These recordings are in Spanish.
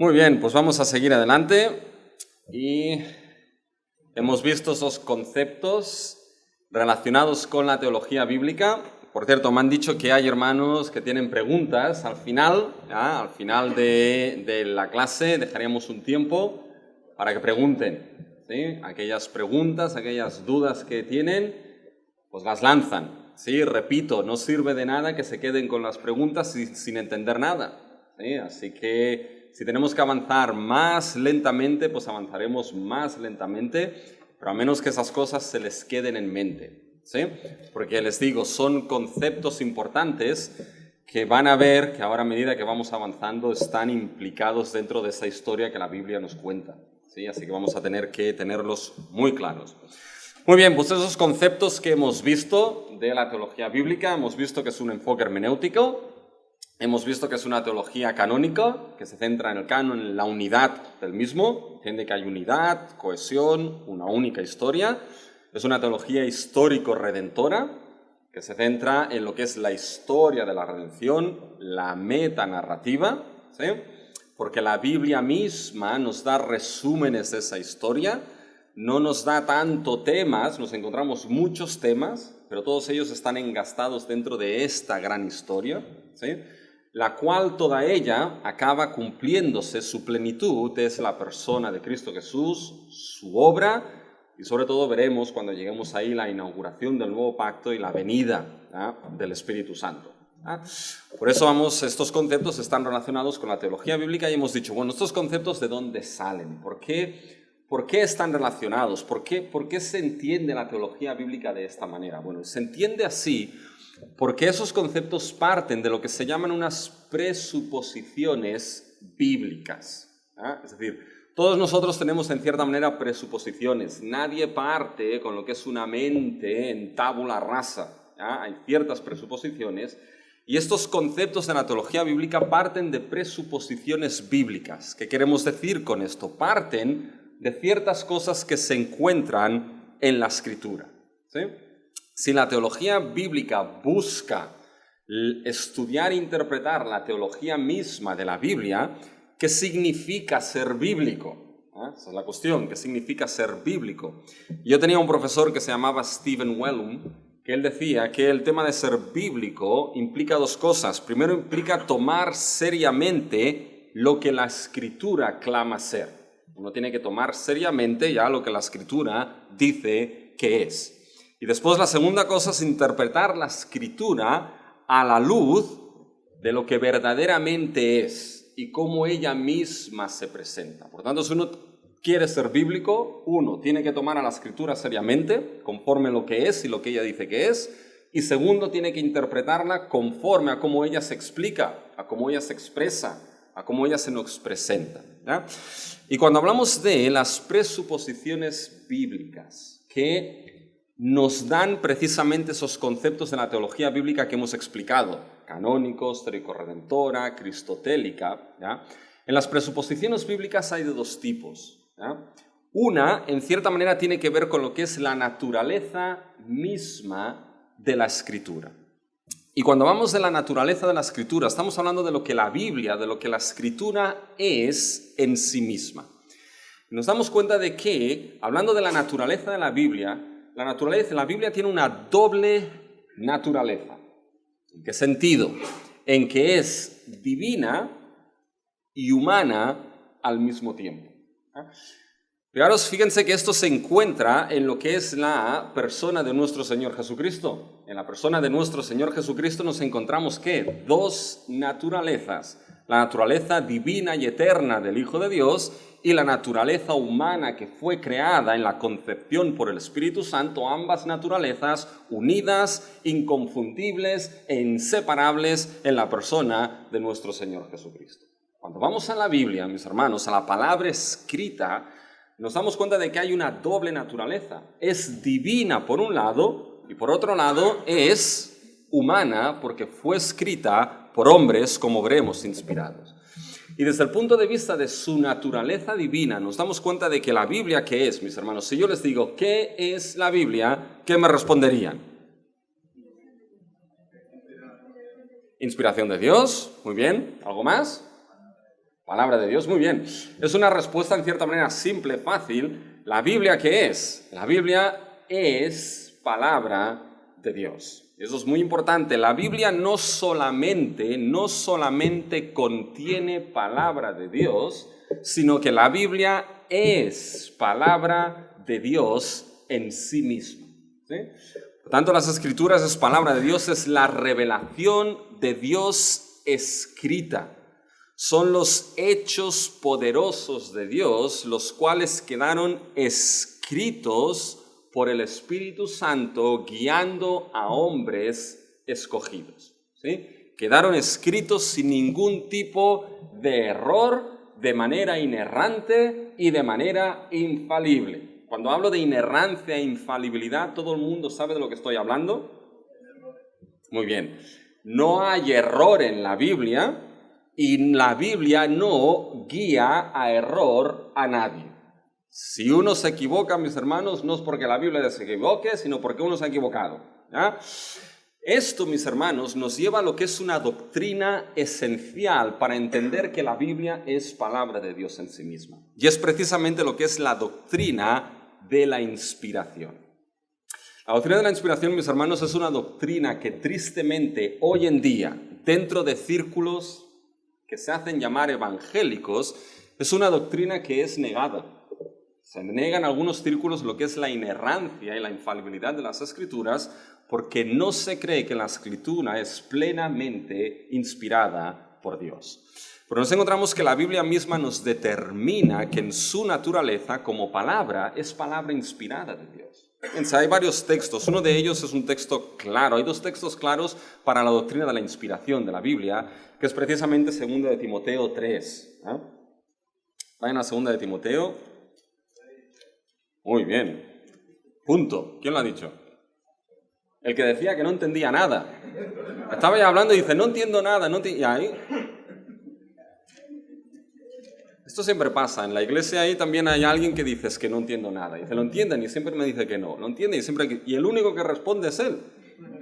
Muy bien, pues vamos a seguir adelante y hemos visto esos conceptos relacionados con la teología bíblica. Por cierto, me han dicho que hay hermanos que tienen preguntas al final, ¿ya? Al final de la clase dejaríamos un tiempo para que pregunten, ¿sí? Aquellas preguntas, aquellas dudas que tienen, pues las lanzan, ¿sí? Repito, no sirve de nada que se queden con las preguntas sin entender nada, ¿sí? Así que si tenemos que avanzar más lentamente, pues avanzaremos más lentamente, pero a menos que esas cosas se les queden en mente, ¿sí? Porque les digo, son conceptos importantes que van a ver que ahora a medida que vamos avanzando están implicados dentro de esa historia que la Biblia nos cuenta, ¿sí? Así que vamos a tener que tenerlos muy claros. Muy bien, pues esos conceptos que hemos visto de la teología bíblica, hemos visto que es un enfoque hermenéutico, hemos visto que es una teología canónica, que se centra en el canon, en la unidad del mismo, entiende que hay unidad, cohesión, una única historia. Es una teología histórico-redentora, que se centra en lo que es la historia de la redención, la metanarrativa, ¿sí? Porque la Biblia misma nos da resúmenes de esa historia, no nos da tanto temas, nos encontramos muchos temas, pero todos ellos están engastados dentro de esta gran historia, ¿sí? La cual toda ella acaba cumpliéndose, su plenitud es la persona de Cristo Jesús, su obra, y sobre todo veremos cuando lleguemos ahí la inauguración del nuevo pacto y la venida, ¿ah?, del Espíritu Santo. ¿Ah? Por eso estos conceptos están relacionados con la teología bíblica y hemos dicho, bueno, estos conceptos ¿de dónde salen? ¿Por qué están relacionados? ¿Por qué se entiende la teología bíblica de esta manera? Bueno, se entiende así porque esos conceptos parten de lo que se llaman unas presuposiciones bíblicas, ¿ah? Es decir, todos nosotros tenemos en cierta manera presuposiciones. Nadie parte con lo que es una mente en tabula rasa, ¿ah? Hay ciertas presuposiciones y estos conceptos de la teología bíblica parten de presuposiciones bíblicas. ¿Qué queremos decir con esto? Parten de ciertas cosas que se encuentran en la Escritura, ¿sí? Si la teología bíblica busca estudiar e interpretar la teología misma de la Biblia, ¿qué significa ser bíblico? ¿Ah? Esa es la cuestión, ¿qué significa ser bíblico? Yo tenía un profesor que se llamaba Stephen Wellum, que él decía que el tema de ser bíblico implica dos cosas. Primero, implica tomar seriamente lo que la Escritura clama ser. Uno tiene que tomar seriamente ya lo que la Escritura dice que es. Y después la segunda cosa es interpretar la Escritura a la luz de lo que verdaderamente es y cómo ella misma se presenta. Por tanto, si uno quiere ser bíblico, uno tiene que tomar a la Escritura seriamente, conforme a lo que es y lo que ella dice que es, y segundo, tiene que interpretarla conforme a cómo ella se explica, a cómo ella se expresa, a cómo ella se nos presenta, ¿ya? Y cuando hablamos de las presuposiciones bíblicas que nos dan precisamente esos conceptos de la teología bíblica que hemos explicado, canónicos, teórico-redentora, cristotélica, ¿ya? En las presuposiciones bíblicas hay de dos tipos, ¿ya? Una, en cierta manera, tiene que ver con lo que es la naturaleza misma de la Escritura. Y cuando hablamos de la naturaleza de la Escritura, estamos hablando de lo que la Biblia, de lo que la Escritura es en sí misma. Nos damos cuenta de que, hablando de la naturaleza de la Biblia Biblia tiene una doble naturaleza. ¿En qué sentido? En que es divina y humana al mismo tiempo. Fijaros, fíjense que esto se encuentra en lo que es la persona de nuestro Señor Jesucristo. En la persona de nuestro Señor Jesucristo nos encontramos, ¿qué? Dos naturalezas. La naturaleza divina y eterna del Hijo de Dios y la naturaleza humana que fue creada en la concepción por el Espíritu Santo, ambas naturalezas unidas, inconfundibles e inseparables en la persona de nuestro Señor Jesucristo. Cuando vamos a la Biblia, mis hermanos, a la palabra escrita, nos damos cuenta de que hay una doble naturaleza. Es divina por un lado y por otro lado es humana porque fue escrita por hombres, como veremos, inspirados. Y desde el punto de vista de su naturaleza divina, nos damos cuenta de que la Biblia, ¿qué es, mis hermanos? Si yo les digo, ¿qué es la Biblia?, ¿qué me responderían? Inspiración de Dios, muy bien. ¿Algo más? Palabra de Dios, muy bien. Es una respuesta en cierta manera simple, fácil. ¿La Biblia qué es? La Biblia es palabra de Dios. Eso es muy importante. La Biblia no solamente contiene palabra de Dios, sino que la Biblia es palabra de Dios en sí misma. ¿Sí? Por tanto, las Escrituras es palabra de Dios, es la revelación de Dios escrita. Son los hechos poderosos de Dios, los cuales quedaron escritos por el Espíritu Santo, guiando a hombres escogidos. ¿Sí? Quedaron escritos sin ningún tipo de error, de manera inerrante y de manera infalible. Cuando hablo de inerrancia e infalibilidad, ¿todo el mundo sabe de lo que estoy hablando? Muy bien. No hay error en la Biblia. Y la Biblia no guía a error a nadie. Si uno se equivoca, mis hermanos, no es porque la Biblia se equivoque, sino porque uno se ha equivocado. ¿Ya? Esto, mis hermanos, nos lleva a lo que es una doctrina esencial para entender que la Biblia es palabra de Dios en sí misma. Y es precisamente lo que es la doctrina de la inspiración. La doctrina de la inspiración, mis hermanos, es una doctrina que tristemente hoy en día, dentro de círculos que se hacen llamar evangélicos, es una doctrina que es negada. Se nega en algunos círculos lo que es la inerrancia y la infalibilidad de las Escrituras, porque no se cree que la Escritura es plenamente inspirada por Dios. Pero nos encontramos que la Biblia misma nos determina que en su naturaleza, como palabra, es palabra inspirada de Dios. Fíjense, hay varios textos, uno de ellos es un texto claro, hay dos textos claros para la doctrina de la inspiración de la Biblia, que es precisamente 2 de Timoteo 3. ¿Eh? Vayan a 2 de Timoteo. Muy bien. Punto. ¿Quién lo ha dicho? El que decía que no entendía nada. Estaba ya hablando y dice, no entiendo nada, y ahí... Esto siempre pasa, en la iglesia ahí también hay alguien que dice es que no entiendo nada. Y dice, ¿lo entienden? Y siempre me dice que no. ¿Lo entiende? Y el único que responde es él.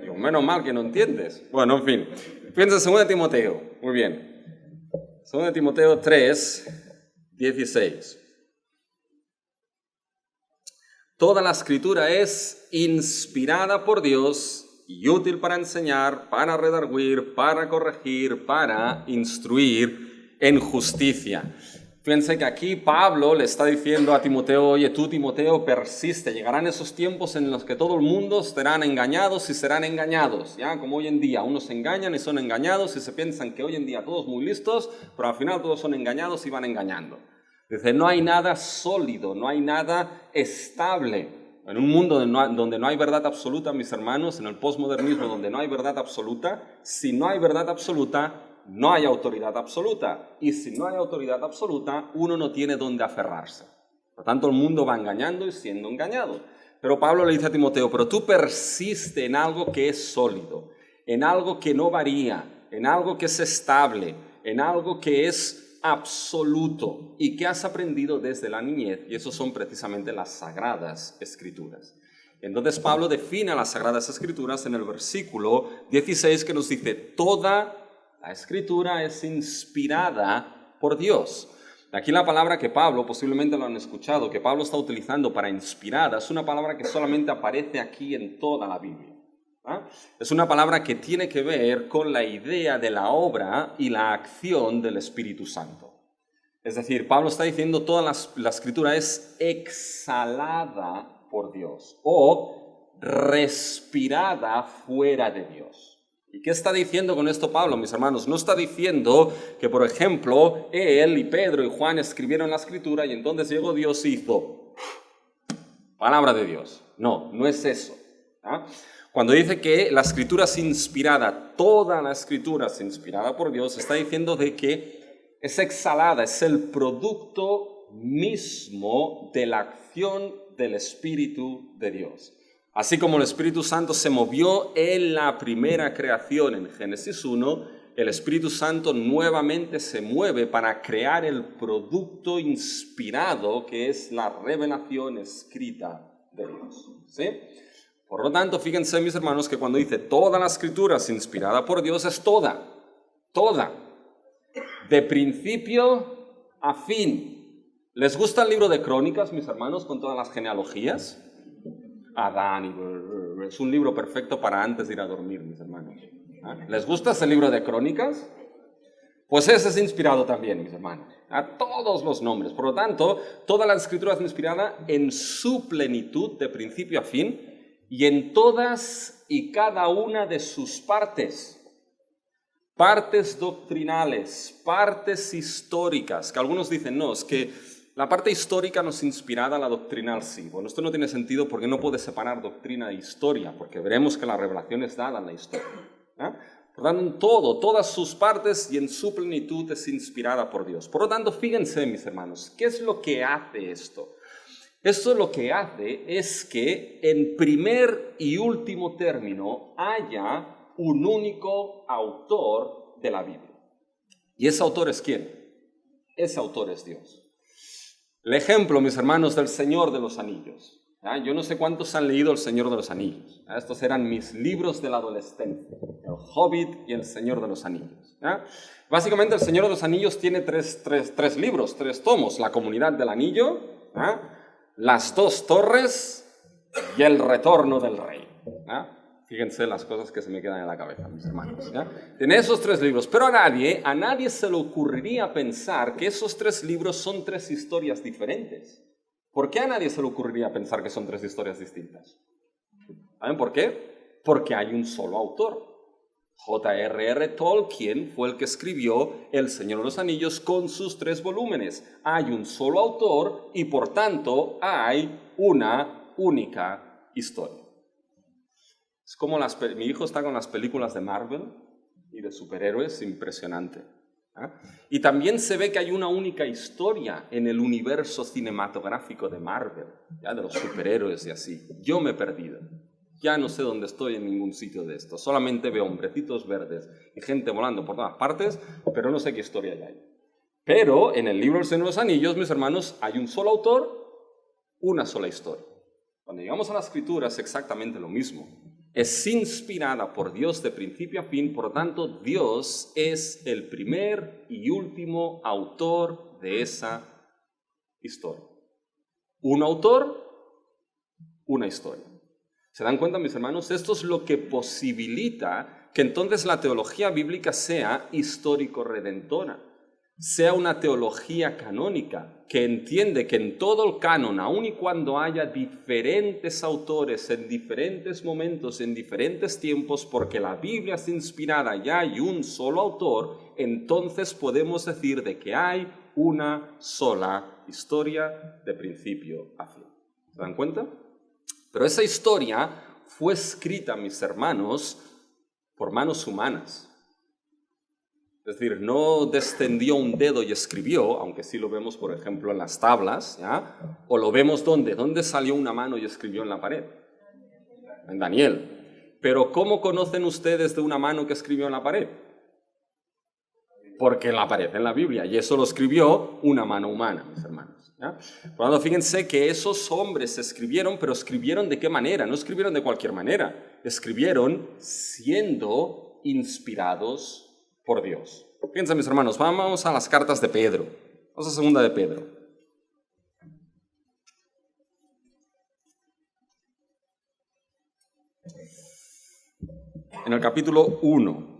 Digo, menos mal que no entiendes. Bueno, en fin. Fíjense, 2 de Timoteo. Muy bien. 2 de Timoteo 3, 16. Toda la Escritura es inspirada por Dios y útil para enseñar, para redarguir, para corregir, para instruir en justicia. Fíjense que aquí Pablo le está diciendo a Timoteo, oye, tú, Timoteo, persiste. Llegarán esos tiempos en los que todo el mundo serán engañados y serán engañados. ¿Ya? Como hoy en día, unos se engañan y son engañados y se piensan que hoy en día todos muy listos, pero al final todos son engañados y van engañando. Dice, no hay nada sólido, no hay nada estable. En un mundo donde no hay verdad absoluta, mis hermanos, en el posmodernismo donde no hay verdad absoluta, si no hay verdad absoluta, no hay autoridad absoluta. Y si no hay autoridad absoluta, uno no tiene dónde aferrarse. Por lo tanto, el mundo va engañando y siendo engañado. Pero Pablo le dice a Timoteo, pero tú persiste en algo que es sólido, en algo que no varía, en algo que es estable, en algo que es absoluto y que has aprendido desde la niñez. Y eso son precisamente las Sagradas Escrituras. Entonces Pablo define a las Sagradas Escrituras en el versículo 16 que nos dice, toda la Escritura es inspirada por Dios. Aquí la palabra que Pablo, posiblemente lo han escuchado, que Pablo está utilizando para inspirada, es una palabra que solamente aparece aquí en toda la Biblia. ¿Ah? Es una palabra que tiene que ver con la idea de la obra y la acción del Espíritu Santo. Es decir, Pablo está diciendo toda la Escritura es exhalada por Dios o respirada fuera de Dios. ¿Y qué está diciendo con esto Pablo, mis hermanos? No está diciendo que, por ejemplo, él y Pedro y Juan escribieron la Escritura y entonces llegó Dios y hizo palabra de Dios. No, no es eso. ¿Ah? Cuando dice que la Escritura es inspirada, toda la Escritura es inspirada por Dios, está diciendo de que es exhalada, es el producto mismo de la acción del Espíritu de Dios. Así como el Espíritu Santo se movió en la primera creación en Génesis 1, el Espíritu Santo nuevamente se mueve para crear el producto inspirado que es la revelación escrita de Dios. ¿Sí? Por lo tanto, fíjense, mis hermanos, que cuando dice toda la Escritura es inspirada por Dios, es toda, de principio a fin. ¿Les gusta el libro de Crónicas, mis hermanos, con todas las genealogías? Adán, es un libro perfecto para antes de ir a dormir, mis hermanos. ¿Les gusta ese libro de Crónicas? Pues ese es inspirado también, mis hermanos, a todos los nombres. Por lo tanto, toda la Escritura es inspirada en su plenitud, de principio a fin, y en todas y cada una de sus partes. Partes doctrinales, partes históricas, que algunos dicen, no, es que la parte histórica no es inspirada, la doctrinal sí. Bueno, esto no tiene sentido porque no puede separar doctrina de historia, porque veremos que la revelación es dada en la historia. Por lo tanto, todas sus partes y en su plenitud es inspirada por Dios. Por lo tanto, fíjense, mis hermanos, ¿qué es lo que hace esto? Esto lo que hace es que en primer y último término haya un único autor de la Biblia. ¿Y ese autor es quién? Ese autor es Dios. El ejemplo, mis hermanos, del Señor de los Anillos. Yo no sé cuántos han leído El Señor de los Anillos. Estos eran mis libros de la adolescencia. El Hobbit y El Señor de los Anillos. Básicamente, El Señor de los Anillos tiene tres libros, 3 tomos. La Comunidad del Anillo, Las 2 Torres y El Retorno del Rey. Fíjense las cosas que se me quedan en la cabeza, mis hermanos. Tiene esos 3 libros, pero a nadie se le ocurriría pensar que esos 3 libros son 3 historias diferentes. ¿Por qué a nadie se le ocurriría pensar que son 3 historias distintas? ¿Saben por qué? Porque hay un solo autor. J.R.R. Tolkien fue el que escribió El Señor de los Anillos con sus 3 volúmenes. Hay un solo autor y por tanto hay una única historia. Es como mi hijo está con las películas de Marvel y de superhéroes, impresionante. Y también se ve que hay una única historia en el universo cinematográfico de Marvel, de los superhéroes y así. Yo me he perdido. Ya no sé dónde estoy en ningún sitio de esto. Solamente veo hombrecitos verdes y gente volando por todas partes, pero no sé qué historia hay. Pero en el libro del Señor de los Anillos, mis hermanos, hay un solo autor, una sola historia. Cuando llegamos a la Escritura es exactamente lo mismo. Es inspirada por Dios de principio a fin, por lo tanto, Dios es el primer y último autor de esa historia. Un autor, una historia. ¿Se dan cuenta, mis hermanos? Esto es lo que posibilita que entonces la teología bíblica sea histórico-redentora, sea una teología canónica, que entiende que en todo el canon, aun y cuando haya diferentes autores en diferentes momentos, en diferentes tiempos, porque la Biblia es inspirada y hay un solo autor, entonces podemos decir de que hay una sola historia de principio a fin. ¿Se dan cuenta? Pero esa historia fue escrita, mis hermanos, por manos humanas. Es decir, no descendió un dedo y escribió, aunque sí lo vemos, por ejemplo, en las tablas, o lo vemos ¿dónde? ¿Dónde salió una mano y escribió en la pared? En Daniel. Pero ¿cómo conocen ustedes de una mano que escribió en la pared? Porque la aparece en la Biblia, y eso lo escribió una mano humana, mis hermanos. Por lo tanto, fíjense que esos hombres escribieron, pero escribieron ¿de qué manera? No escribieron de cualquier manera, escribieron siendo inspirados por Dios. Fíjense, mis hermanos, vamos a las cartas de Pedro. Vamos a segunda de Pedro. En el capítulo 1.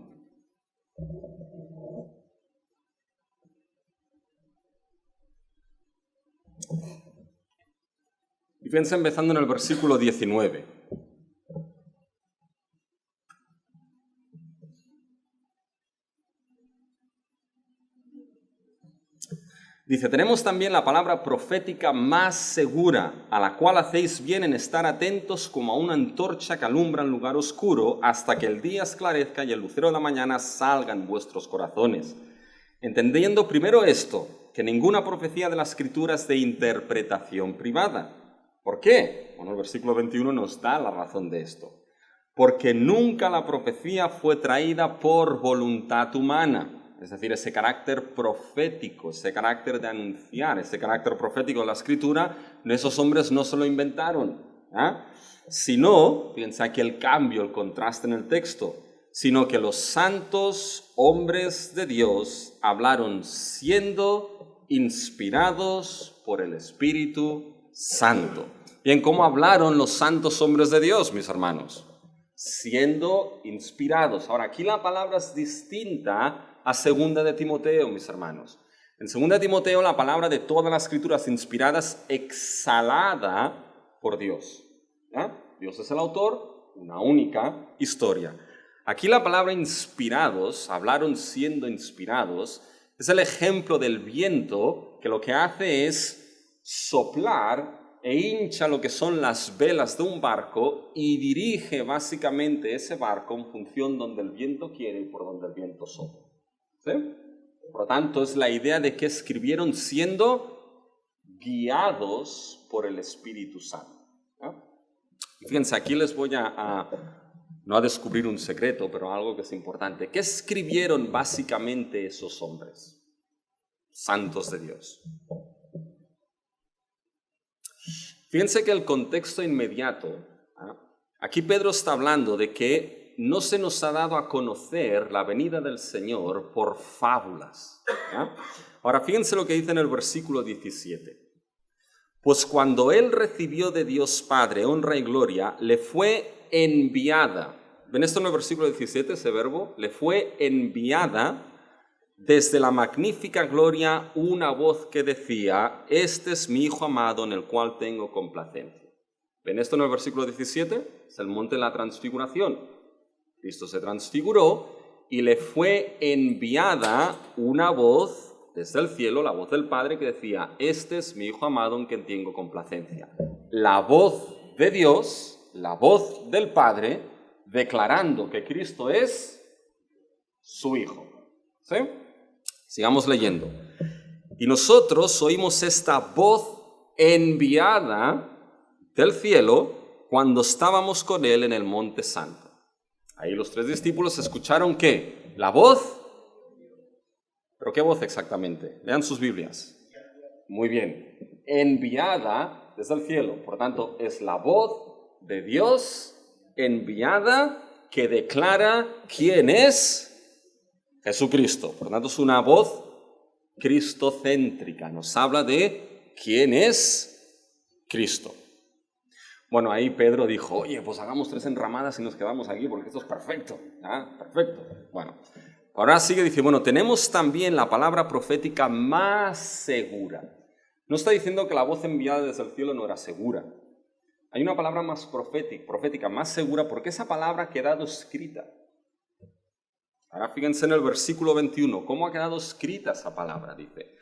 Y fíjense empezando en el versículo 19. Dice, tenemos también la palabra profética más segura, a la cual hacéis bien en estar atentos como a una antorcha que alumbra en lugar oscuro, hasta que el día esclarezca y el lucero de la mañana salga en vuestros corazones. Entendiendo primero esto, que ninguna profecía de la Escritura es de interpretación privada. ¿Por qué? Bueno, el versículo 21 nos da la razón de esto. Porque nunca la profecía fue traída por voluntad humana. Es decir, ese carácter profético, ese carácter de anunciar, ese carácter profético de la Escritura, esos hombres no se lo inventaron. Sino, fíjense aquí el cambio, el contraste en el texto, sino que los santos hombres de Dios hablaron siendo inspirados por el Espíritu Santo. Bien, ¿cómo hablaron los santos hombres de Dios, mis hermanos? Siendo inspirados. Ahora, aquí la palabra es distinta a 2 de Timoteo, mis hermanos. En 2 de Timoteo la palabra de todas las escrituras inspiradas, exhalada por Dios. ¿Ya? Dios es el autor, una única historia. Aquí la palabra inspirados, hablaron siendo inspirados, es el ejemplo del viento que lo que hace es soplar e hincha lo que son las velas de un barco y dirige básicamente ese barco en función donde el viento quiere y por donde el viento sopla. ¿Sí? Por lo tanto, es la idea de que escribieron siendo guiados por el Espíritu Santo. ¿No? Y fíjense, aquí les voy no a descubrir un secreto, pero algo que es importante. ¿Qué escribieron básicamente esos hombres santos de Dios? Fíjense que el contexto inmediato, aquí Pedro está hablando de que no se nos ha dado a conocer la venida del Señor por fábulas. ¿Ya? Ahora, fíjense lo que dice en el versículo 17. Pues cuando él recibió de Dios Padre honra y gloria, le fue enviada. ¿Ven esto en el versículo 17, ese verbo? Le fue enviada desde la magnífica gloria una voz que decía, este es mi Hijo amado en el cual tengo complacencia. ¿Ven esto en el versículo 17? Es el monte de la transfiguración. Cristo se transfiguró y le fue enviada una voz desde el cielo, la voz del Padre que decía, este es mi Hijo amado en quien tengo complacencia. La voz de Dios, la voz del Padre, declarando que Cristo es su Hijo. ¿Sí? Sigamos leyendo. Y nosotros oímos esta voz enviada del cielo cuando estábamos con él en el Monte Santo. Ahí los 3 discípulos escucharon ¿qué? La voz. ¿Pero qué voz exactamente? Lean sus Biblias. Muy bien. Enviada desde el cielo. Por tanto, es la voz de Dios enviada que declara quién es Jesucristo. Por tanto, es una voz cristocéntrica. Nos habla de quién es Cristo. Bueno, ahí Pedro dijo, oye, pues hagamos 3 enramadas y nos quedamos aquí porque esto es perfecto. Perfecto. Bueno, ahora sigue, dice, bueno, tenemos también la palabra profética más segura. No está diciendo que la voz enviada desde el cielo no era segura. Hay una palabra más profética, más segura, porque esa palabra ha quedado escrita. Ahora fíjense en el versículo 21, ¿cómo ha quedado escrita esa palabra? Dice,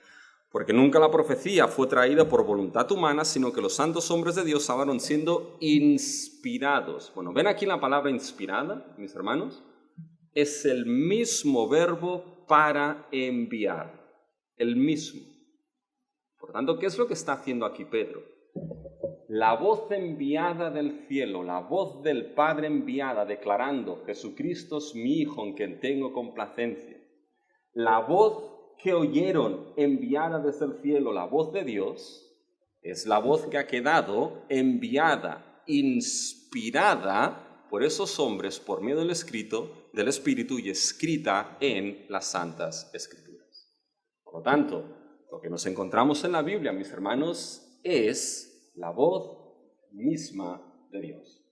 porque nunca la profecía fue traída por voluntad humana, sino que los santos hombres de Dios hablaron siendo inspirados. Bueno, ¿ven aquí la palabra inspirada, mis hermanos? Es el mismo verbo para enviar, el mismo. Por tanto, ¿qué es lo que está haciendo aquí Pedro? La voz enviada del cielo, la voz del Padre enviada declarando, Jesucristo es mi Hijo en quien tengo complacencia. La voz que oyeron enviada desde el cielo, la voz de Dios, es la voz que ha quedado enviada, inspirada por esos hombres por medio del Espíritu y escrita en las Santas Escrituras. Por lo tanto, lo que nos encontramos en la Biblia, mis hermanos, es la voz misma de Dios,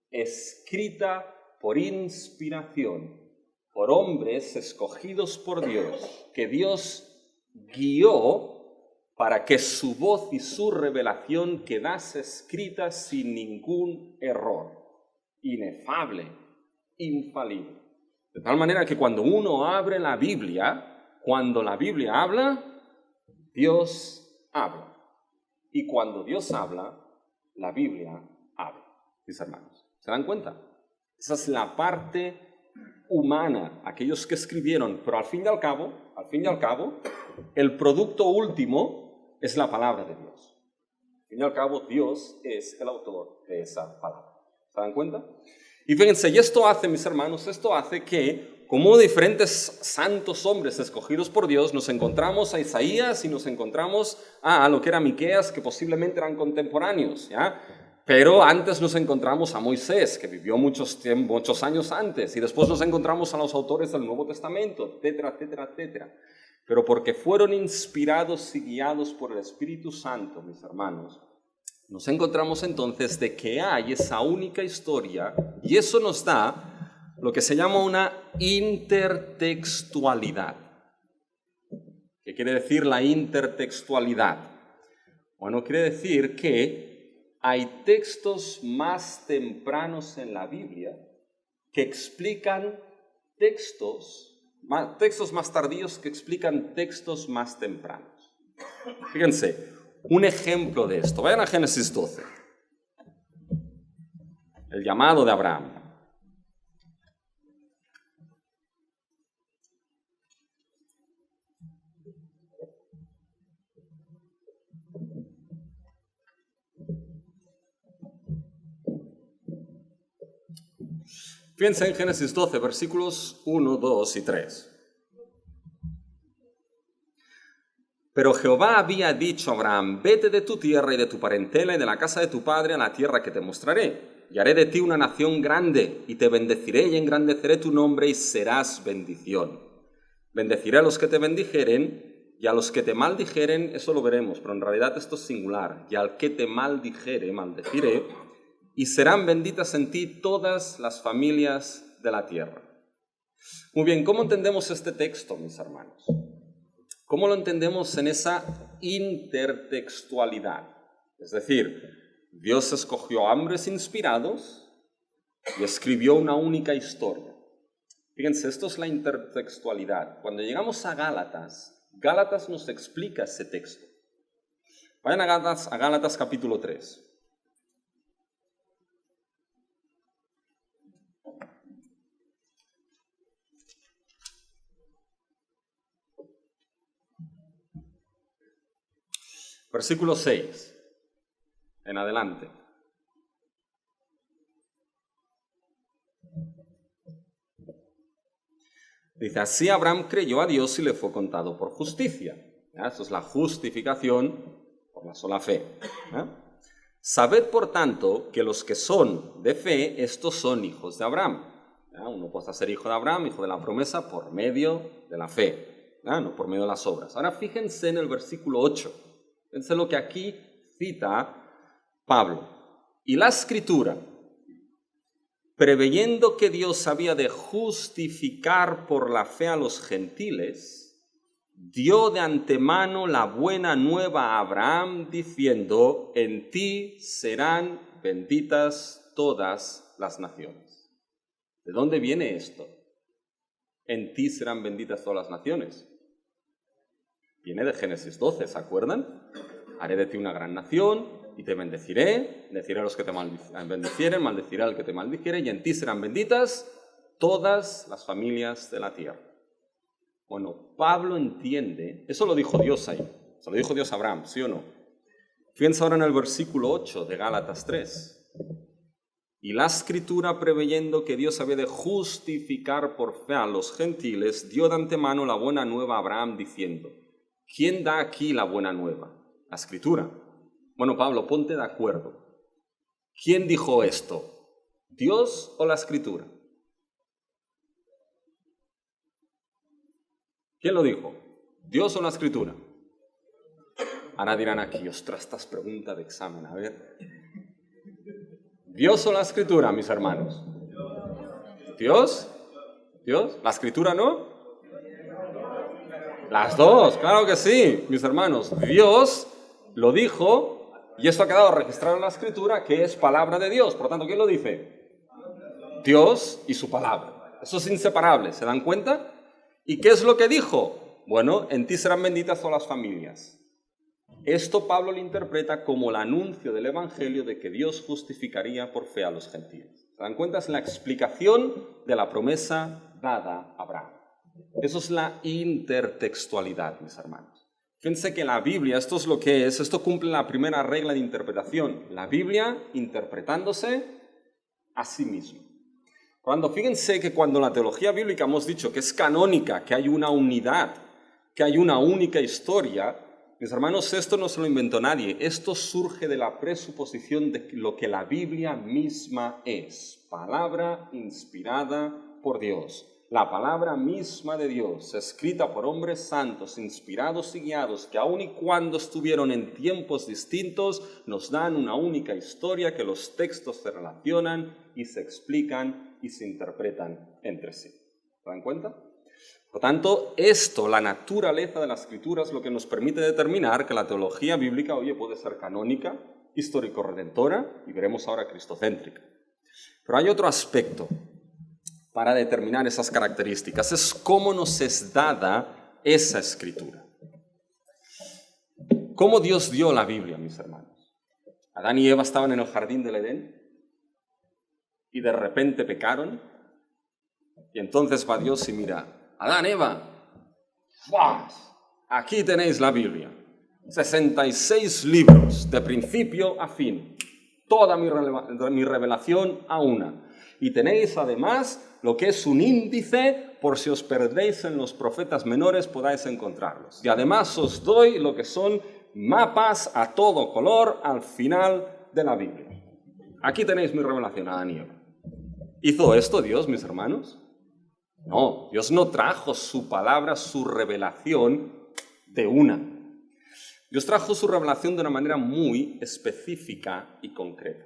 escrita por inspiración, por hombres escogidos por Dios, que Dios guió para que su voz y su revelación quedase escrita sin ningún error, inefable, infalible. De tal manera que cuando uno abre la Biblia, cuando la Biblia habla, Dios habla. Y cuando Dios habla, la Biblia habla. Mis hermanos, ¿se dan cuenta? Esa es la parte humana, aquellos que escribieron, pero al fin y al cabo, el producto último es la palabra de Dios. Al fin y al cabo, Dios es el autor de esa palabra. ¿Se dan cuenta? Y fíjense, y esto hace, mis hermanos, que como diferentes santos hombres escogidos por Dios, nos encontramos a Isaías y nos encontramos a lo que era Miqueas, que posiblemente eran contemporáneos, ¿ya? Pero antes nos encontramos a Moisés, que vivió muchos años antes, y después nos encontramos a los autores del Nuevo Testamento, etcétera, etcétera, etcétera. pero porque fueron inspirados y guiados por el Espíritu Santo, mis hermanos, nos encontramos entonces de que hay esa única historia y eso nos da lo que se llama una intertextualidad. ¿Qué quiere decir la intertextualidad? Bueno, quiere decir que hay textos más tempranos en la Biblia que explican textos más tardíos que explican textos más tempranos. Fíjense, un ejemplo de esto. Vayan a Génesis 12. El llamado de Abraham. Fíjense en Génesis 12, versículos 1, 2 y 3. Pero Jehová había dicho a Abraham, vete de tu tierra y de tu parentela y de la casa de tu padre a la tierra que te mostraré. Y haré de ti una nación grande, y te bendeciré y engrandeceré tu nombre y serás bendición. Bendeciré a los que te bendijeren, y a los que te maldijeren, eso lo veremos, pero en realidad esto es singular. Y al que te maldijere, maldeciré, y serán benditas en ti todas las familias de la tierra. Muy bien, ¿cómo entendemos este texto, mis hermanos? ¿Cómo lo entendemos en esa intertextualidad? Es decir, Dios escogió a hombres inspirados y escribió una única historia. Fíjense, esto es la intertextualidad. Cuando llegamos a Gálatas, Gálatas nos explica ese texto. Vayan a Gálatas capítulo 3. Versículo 6, en adelante. Dice, así Abraham creyó a Dios y le fue contado por justicia. Esto es la justificación por la sola fe. Sabed, por tanto, que los que son de fe, estos son hijos de Abraham. Uno puede ser hijo de Abraham, hijo de la promesa, por medio de la fe, no por medio de las obras. Ahora fíjense en el versículo 8. Fíjense lo que aquí cita Pablo. Y la Escritura, preveyendo que Dios había de justificar por la fe a los gentiles, dio de antemano la buena nueva a Abraham, diciendo, en ti serán benditas todas las naciones. ¿De dónde viene esto? En ti serán benditas todas las naciones. Viene de Génesis 12, ¿se acuerdan? Haré de ti una gran nación y te bendeciré, bendeciré a los que te bendicieren, maldeciré al que te maldijere, y en ti serán benditas todas las familias de la tierra. Bueno, Pablo entiende, eso lo dijo Dios ahí, se lo dijo Dios a Abraham, ¿sí o no? Fíjense ahora en el versículo 8 de Gálatas 3. Y la Escritura, preveyendo que Dios había de justificar por fe a los gentiles, dio de antemano la buena nueva a Abraham, diciendo, ¿quién da aquí la buena nueva? La Escritura. Bueno, Pablo, ponte de acuerdo. ¿Quién dijo esto? ¿Dios o la Escritura? ¿Quién lo dijo? ¿Dios o la Escritura? Ahora dirán aquí, ostras, estas preguntas de examen, a ver. ¿Dios o la Escritura, mis hermanos? ¿Dios? ¿Dios? ¿La Escritura no? Las dos, claro que sí, mis hermanos. Dios lo dijo y esto ha quedado registrado en la Escritura, que es palabra de Dios. Por lo tanto, ¿quién lo dice? Dios y su palabra. Eso es inseparable, ¿se dan cuenta? ¿Y qué es lo que dijo? Bueno, en ti serán benditas todas las familias. Esto Pablo lo interpreta como el anuncio del Evangelio de que Dios justificaría por fe a los gentiles. ¿Se dan cuenta? Es la explicación de la promesa dada a Abraham. Eso es la intertextualidad, mis hermanos. Fíjense que la Biblia, esto es lo que es, esto cumple la primera regla de interpretación. La Biblia interpretándose a sí misma. Fíjense que cuando la teología bíblica hemos dicho que es canónica, que hay una unidad, que hay una única historia, mis hermanos, esto no se lo inventó nadie. Esto surge de la presuposición de lo que la Biblia misma es. Palabra inspirada por Dios. la palabra misma de Dios, escrita por hombres santos, inspirados y guiados, que aun y cuando estuvieron en tiempos distintos, nos dan una única historia que los textos se relacionan y se explican y se interpretan entre sí. ¿Se dan cuenta? Por tanto, esto, la naturaleza de la Escritura, es lo que nos permite determinar que la teología bíblica, oye, puede ser canónica, histórico-redentora y veremos ahora cristocéntrica. Pero hay otro aspecto para determinar esas características, es cómo nos es dada esa Escritura. ¿Cómo Dios dio la Biblia, mis hermanos? Adán y Eva estaban en el jardín del Edén y de repente pecaron y entonces va Dios y mira, Adán, Eva, ¡fua! Aquí tenéis la Biblia, 66 libros de principio a fin, toda mi revelación a una. Y tenéis además lo que es un índice, por si os perdéis en los profetas menores podáis encontrarlos. Y además os doy lo que son mapas a todo color al final de la Biblia. Aquí tenéis mi revelación, Adán y Eva. ¿Hizo esto Dios, mis hermanos? No, Dios no trajo su palabra, su revelación de una. Dios trajo su revelación de una manera muy específica y concreta.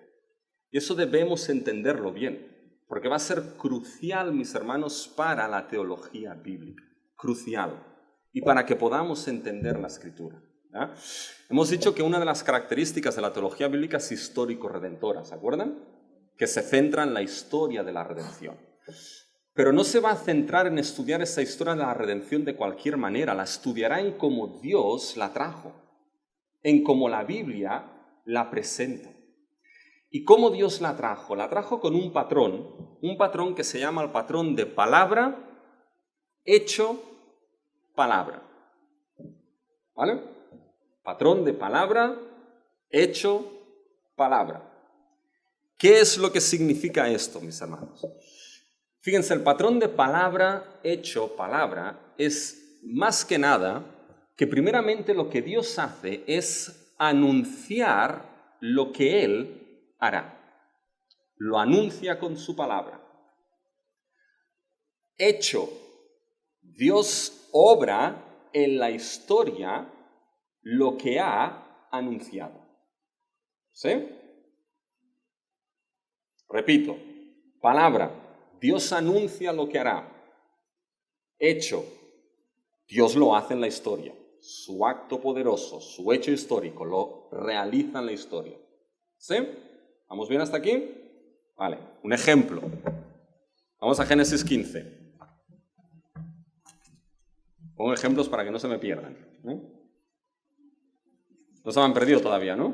Y eso debemos entenderlo bien. Porque va a ser crucial, mis hermanos, para la teología bíblica. Crucial. Y para que podamos entender la Escritura. ¿Ya? Hemos dicho que una de las características de la teología bíblica es histórico-redentora, ¿se acuerdan? Que se centra en la historia de la redención. Pero no se va a centrar en estudiar esa historia de la redención de cualquier manera. La estudiará en cómo Dios la trajo. En cómo la Biblia la presenta. ¿Y cómo Dios la trajo? La trajo con un patrón que se llama el patrón de palabra, hecho, palabra. ¿Vale? Patrón de palabra, hecho, palabra. ¿Qué es lo que significa esto, mis hermanos? Fíjense, el patrón de palabra, hecho, palabra es más que nada que primeramente lo que Dios hace es anunciar lo que Él hará. Lo anuncia con su palabra. Hecho, Dios obra en la historia lo que ha anunciado. ¿Sí? Repito, palabra, Dios anuncia lo que hará. Hecho, Dios lo hace en la historia. Su acto poderoso, su hecho histórico, lo realiza en la historia. ¿Sí? ¿Vamos bien hasta aquí? Vale, un ejemplo. Vamos a Génesis 15. Pongo ejemplos para que no se me pierdan. No se me han perdido todavía, ¿no?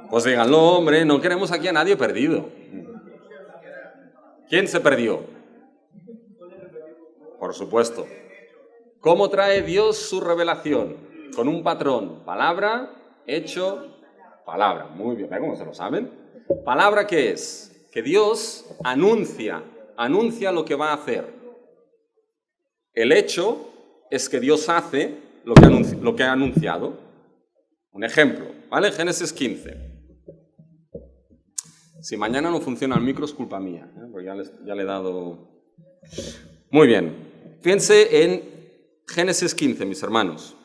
Pues díganlo, hombre, no queremos aquí a nadie perdido. ¿Quién se perdió? Por supuesto. ¿Cómo trae Dios su revelación? Con un patrón. Palabra, hecho, palabra. Muy bien, ¿ven cómo se lo saben? ¿Palabra qué es? Que Dios anuncia lo que va a hacer. El hecho es que Dios hace lo que ha anunciado. Un ejemplo, ¿vale? Génesis 15. Si mañana no funciona el micro es culpa mía, porque ya le he dado... Muy bien. Fíjense en Génesis 15, mis hermanos.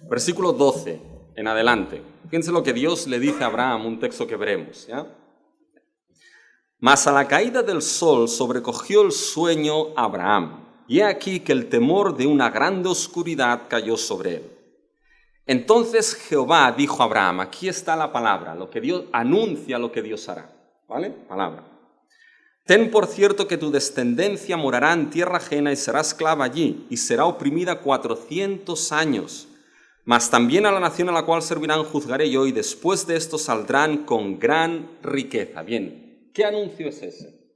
Versículo 12 en adelante. Fíjense lo que Dios le dice a Abraham, un texto que veremos, ¿ya? Mas a la caída del sol sobrecogió el sueño a Abraham, y he aquí que el temor de una grande oscuridad cayó sobre él. Entonces Jehová dijo a Abraham, aquí está la palabra, lo que Dios anuncia, lo que Dios hará, ¿vale? Palabra. Ten por cierto que tu descendencia morará en tierra ajena y será esclava allí, y será oprimida 400 años. Mas también a la nación a la cual servirán juzgaré yo, y después de esto saldrán con gran riqueza. Bien, ¿qué anuncio es ese?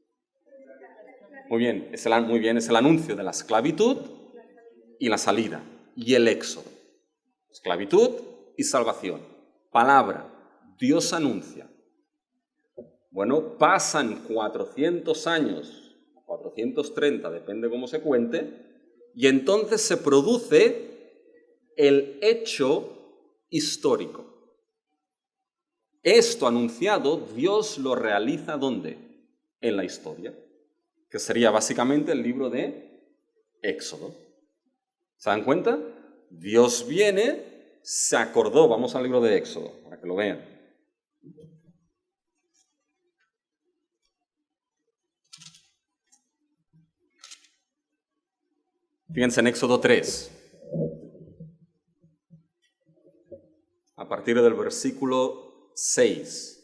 Muy bien, es el anuncio de la esclavitud y la salida, y el éxodo. Esclavitud y salvación. Palabra, Dios anuncia. Bueno, pasan 400 años, 430, depende cómo se cuente, y entonces se produce el hecho histórico. Esto anunciado, Dios lo realiza ¿dónde? En la historia, que sería básicamente el libro de Éxodo. ¿Se dan cuenta? Dios viene, se acordó, vamos al libro de Éxodo, para que lo vean. Fíjense en Éxodo 3. A partir del versículo 6,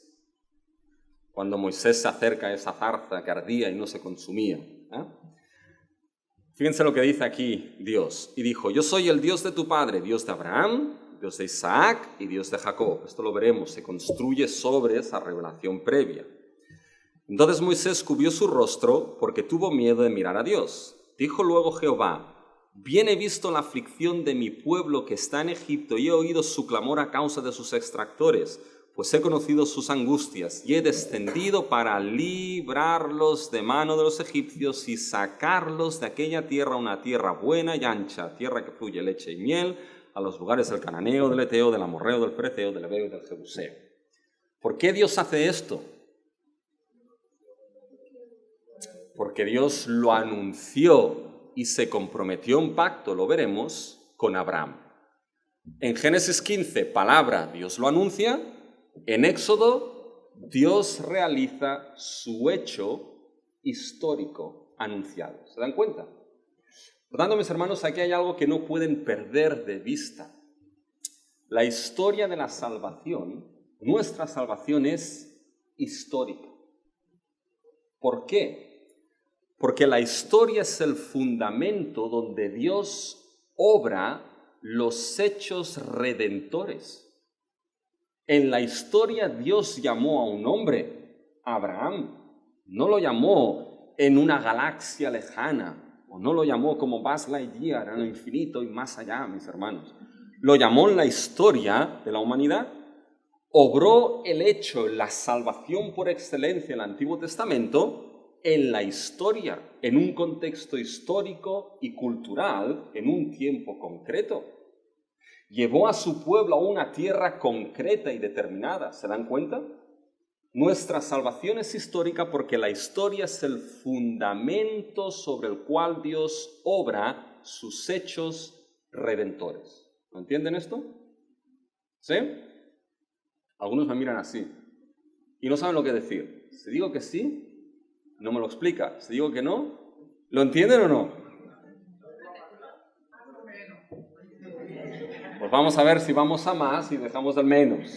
cuando Moisés se acerca a esa zarza que ardía y no se consumía. Fíjense lo que dice aquí Dios. Y dijo, yo soy el Dios de tu padre, Dios de Abraham, Dios de Isaac y Dios de Jacob. Esto lo veremos, se construye sobre esa revelación previa. Entonces Moisés cubrió su rostro porque tuvo miedo de mirar a Dios. Dijo luego Jehová, bien he visto la aflicción de mi pueblo que está en Egipto y he oído su clamor a causa de sus extractores, pues he conocido sus angustias y he descendido para librarlos de mano de los egipcios y sacarlos de aquella tierra, una tierra buena y ancha, tierra que fluye leche y miel, a los lugares del cananeo, del eteo, del amorreo, del fereceo, del heveo y del jebuseo. ¿Por qué Dios hace esto? Porque Dios lo anunció y se comprometió un pacto, lo veremos, con Abraham. En Génesis 15, palabra, Dios lo anuncia. En Éxodo, Dios realiza su hecho histórico anunciado. ¿Se dan cuenta? Por tanto, mis hermanos, aquí hay algo que no pueden perder de vista. La historia de la salvación, nuestra salvación es histórica. ¿Por qué? Porque la historia es el fundamento donde Dios obra los hechos redentores. En la historia Dios llamó a un hombre, Abraham. No lo llamó en una galaxia lejana, o no lo llamó como Buzz Lightyear en lo infinito y más allá, mis hermanos. Lo llamó en la historia de la humanidad. Obró el hecho, la salvación por excelencia en el Antiguo Testamento, en la historia, en un contexto histórico y cultural, en un tiempo concreto. Llevó a su pueblo a una tierra concreta y determinada. ¿Se dan cuenta? Nuestra salvación es histórica porque la historia es el fundamento sobre el cual Dios obra sus hechos redentores. ¿No entienden esto? ¿Sí? Algunos me miran así y no saben lo que decir. Si digo que sí, no me lo explica. Si digo que no, ¿lo entienden o no? Pues vamos a ver si vamos a más y dejamos del menos.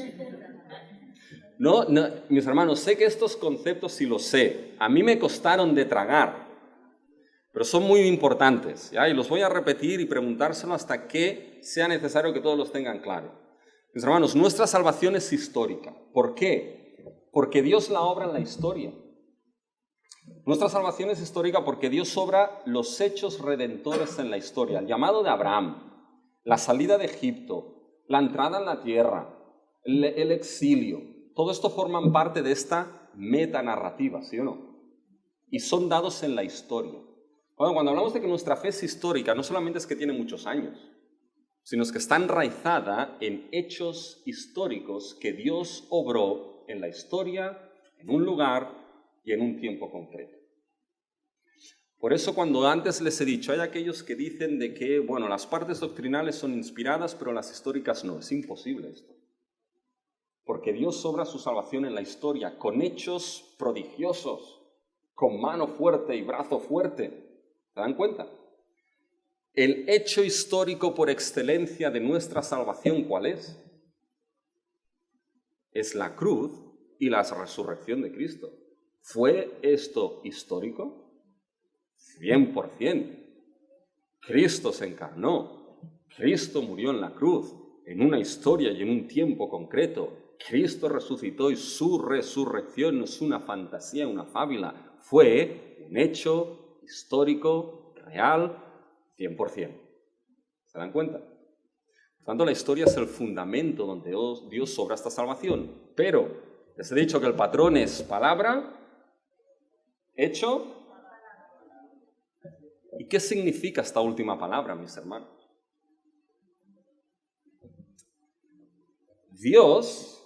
No, mis hermanos, sé que estos conceptos sí los sé. A mí me costaron de tragar, pero son muy importantes, ¿ya? Y los voy a repetir y preguntárselo hasta que sea necesario que todos los tengan claro. Mis hermanos, nuestra salvación es histórica. ¿Por qué? Porque Dios la obra en la historia. Nuestra salvación es histórica porque Dios obra los hechos redentores en la historia. El llamado de Abraham, la salida de Egipto, la entrada en la tierra, el exilio, todo esto forman parte de esta metanarrativa, ¿sí o no? Y son dados en la historia. Cuando hablamos de que nuestra fe es histórica, no solamente es que tiene muchos años, sino es que está enraizada en hechos históricos que Dios obró en la historia, en un lugar y en un tiempo concreto. Por eso cuando antes les he dicho, hay aquellos que dicen de que, bueno, las partes doctrinales son inspiradas, pero las históricas no. Es imposible esto. Porque Dios obra su salvación en la historia con hechos prodigiosos, con mano fuerte y brazo fuerte. ¿Se dan cuenta? El hecho histórico por excelencia de nuestra salvación, ¿cuál es? Es la cruz y la resurrección de Cristo. ¿Fue esto histórico? 100%. Cristo se encarnó. Cristo murió en la cruz, en una historia y en un tiempo concreto. Cristo resucitó y su resurrección no es una fantasía, una fábula. Fue un hecho histórico, real, 100%. ¿Se dan cuenta? Por tanto, la historia es el fundamento donde Dios obra esta salvación. Pero les he dicho que el patrón es palabra, hecho. ¿Y qué significa esta última palabra, mis hermanos? Dios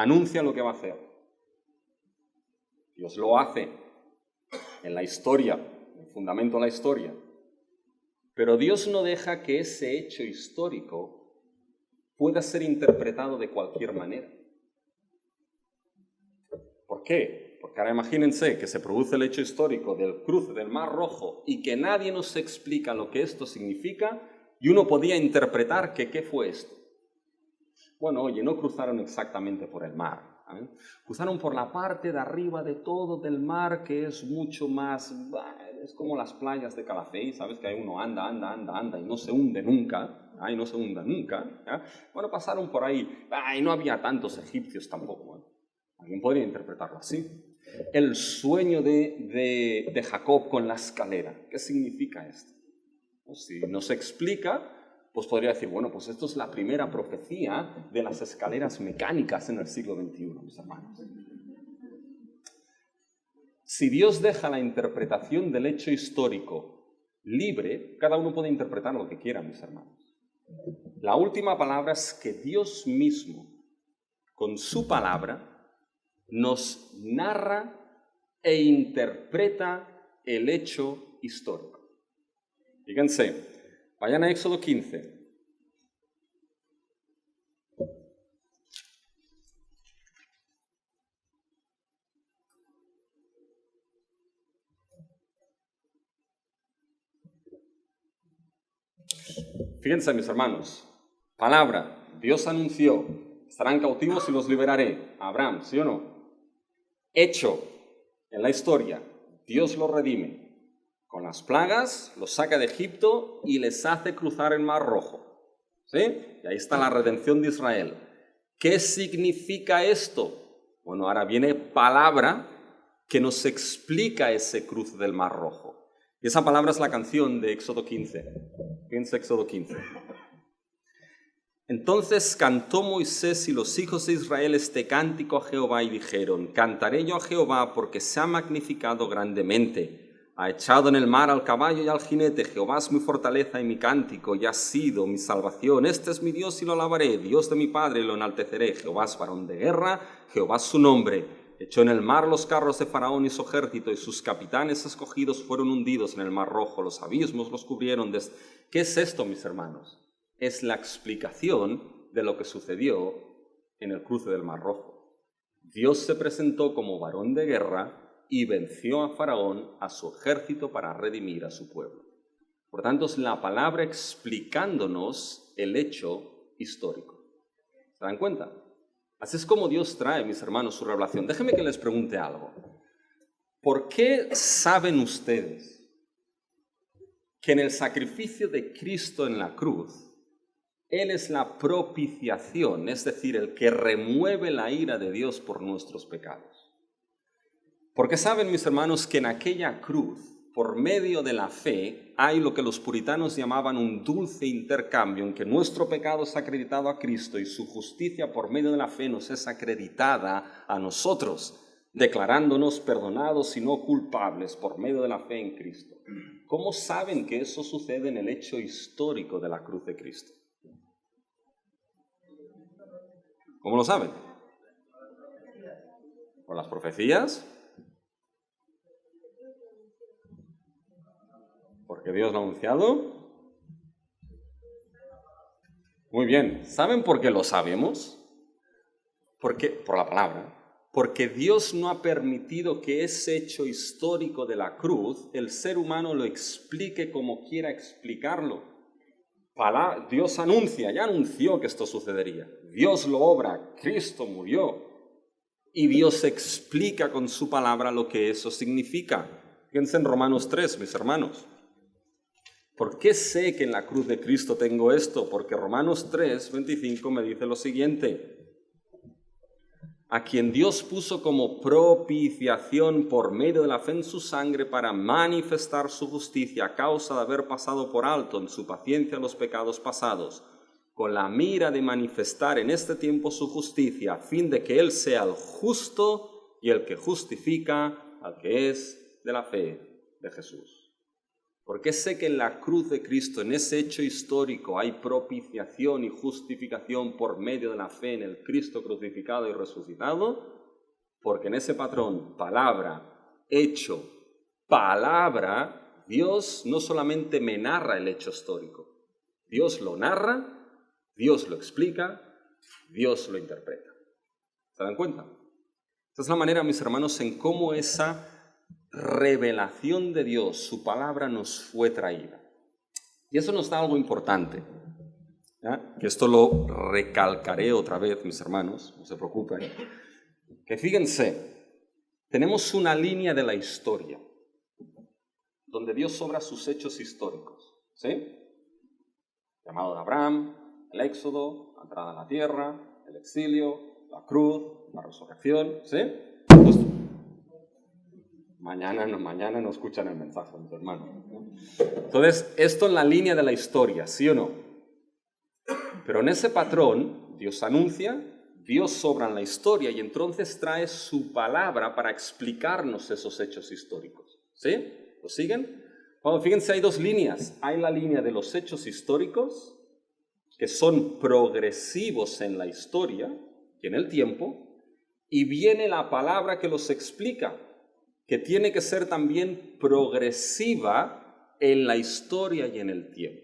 anuncia lo que va a hacer. Dios lo hace en la historia, en el fundamento de la historia. Pero Dios no deja que ese hecho histórico pueda ser interpretado de cualquier manera. ¿Por qué? Porque ahora imagínense que se produce el hecho histórico del cruce del Mar Rojo y que nadie nos explica lo que esto significa y uno podía interpretar que ¿qué fue esto? Bueno, oye, no cruzaron exactamente por el mar. Cruzaron por la parte de arriba de todo del mar, que es mucho más, es como las playas de Calafell, ¿sabes? Que ahí uno anda y no se hunde nunca, y no se hunda nunca. Bueno, pasaron por ahí, y no había tantos egipcios tampoco. Alguien podría interpretarlo así. El sueño de Jacob con la escalera, ¿qué significa esto? Pues si nos explica, pues podría decir, bueno, pues esto es la primera profecía de las escaleras mecánicas en el siglo XXI, mis hermanos. Si Dios deja la interpretación del hecho histórico libre, cada uno puede interpretar lo que quiera, mis hermanos. La última palabra es que Dios mismo, con su palabra, nos narra e interpreta el hecho histórico. Fíjense. Vayan a Éxodo 15. Fíjense, mis hermanos. Palabra. Dios anunció. Estarán cautivos y los liberaré. Abraham, ¿sí o no? Hecho en la historia. Dios los redime. Con las plagas, los saca de Egipto y les hace cruzar el Mar Rojo. ¿Sí? Y ahí está la redención de Israel. ¿Qué significa esto? Bueno, ahora viene palabra que nos explica ese cruce del Mar Rojo. Y esa palabra es la canción de Éxodo 15. Fíjense Éxodo 15. Entonces cantó Moisés y los hijos de Israel este cántico a Jehová y dijeron: Cantaré yo a Jehová porque se ha magnificado grandemente. Ha echado en el mar al caballo y al jinete. Jehová es mi fortaleza y mi cántico, y ha sido mi salvación. Este es mi Dios y lo alabaré. Dios de mi Padre, lo enalteceré. Jehová es varón de guerra, Jehová es su nombre. Echó en el mar los carros de Faraón y su ejército, y sus capitanes escogidos fueron hundidos en el Mar Rojo. Los abismos los cubrieron. ¿Qué es esto, mis hermanos? Es la explicación de lo que sucedió en el cruce del Mar Rojo. Dios se presentó como varón de guerra y venció a Faraón, a su ejército, para redimir a su pueblo. Por tanto, es la palabra explicándonos el hecho histórico. ¿Se dan cuenta? Así es como Dios trae, mis hermanos, su revelación. Déjenme que les pregunte algo. ¿Por qué saben ustedes que en el sacrificio de Cristo en la cruz, Él es la propiciación, es decir, el que remueve la ira de Dios por nuestros pecados? Porque saben, mis hermanos, que en aquella cruz, por medio de la fe, hay lo que los puritanos llamaban un dulce intercambio, en que nuestro pecado es acreditado a Cristo y su justicia por medio de la fe nos es acreditada a nosotros, declarándonos perdonados y no culpables por medio de la fe en Cristo. ¿Cómo saben que eso sucede en el hecho histórico de la cruz de Cristo? ¿Cómo lo saben? ¿Por las profecías? ¿Porque Dios lo ha anunciado? Muy bien. ¿Saben por qué lo sabemos? Por la palabra. Porque Dios no ha permitido que ese hecho histórico de la cruz, el ser humano lo explique como quiera explicarlo. Dios anuncia, ya anunció que esto sucedería. Dios lo obra, Cristo murió. Y Dios explica con su palabra lo que eso significa. Fíjense en Romanos 3, mis hermanos. ¿Por qué sé que en la cruz de Cristo tengo esto? Porque Romanos 3, 25 me dice lo siguiente: a quien Dios puso como propiciación por medio de la fe en su sangre para manifestar su justicia a causa de haber pasado por alto en su paciencia los pecados pasados, con la mira de manifestar en este tiempo su justicia, a fin de que Él sea el justo y el que justifica al que es de la fe de Jesús. porque sé que en la cruz de Cristo, en ese hecho histórico, hay propiciación y justificación por medio de la fe en el Cristo crucificado y resucitado, porque en ese patrón, palabra, hecho, palabra, Dios no solamente me narra el hecho histórico, Dios lo narra, Dios lo explica, Dios lo interpreta. ¿Se dan cuenta? Esta es la manera, mis hermanos, en cómo esa revelación de Dios, su palabra, nos fue traída. Y eso nos da algo importante, ¿ya? Que esto lo recalcaré otra vez, mis hermanos, no se preocupen. Que fíjense, tenemos una línea de la historia, donde Dios obra sus hechos históricos, ¿sí? Llamado de Abraham, el éxodo, la entrada a la tierra, el exilio, la cruz, la resurrección, ¿sí? Entonces, mañana no escuchan el mensaje, mis hermanos. Entonces, esto en la línea de la historia, ¿sí o no? Pero en ese patrón, Dios anuncia, Dios obra en la historia y entonces trae su palabra para explicarnos esos hechos históricos, ¿sí? ¿Lo siguen? Bueno, fíjense, hay dos líneas. Hay la línea de los hechos históricos, que son progresivos en la historia y en el tiempo, y viene la palabra que los explica, que tiene que ser también progresiva en la historia y en el tiempo.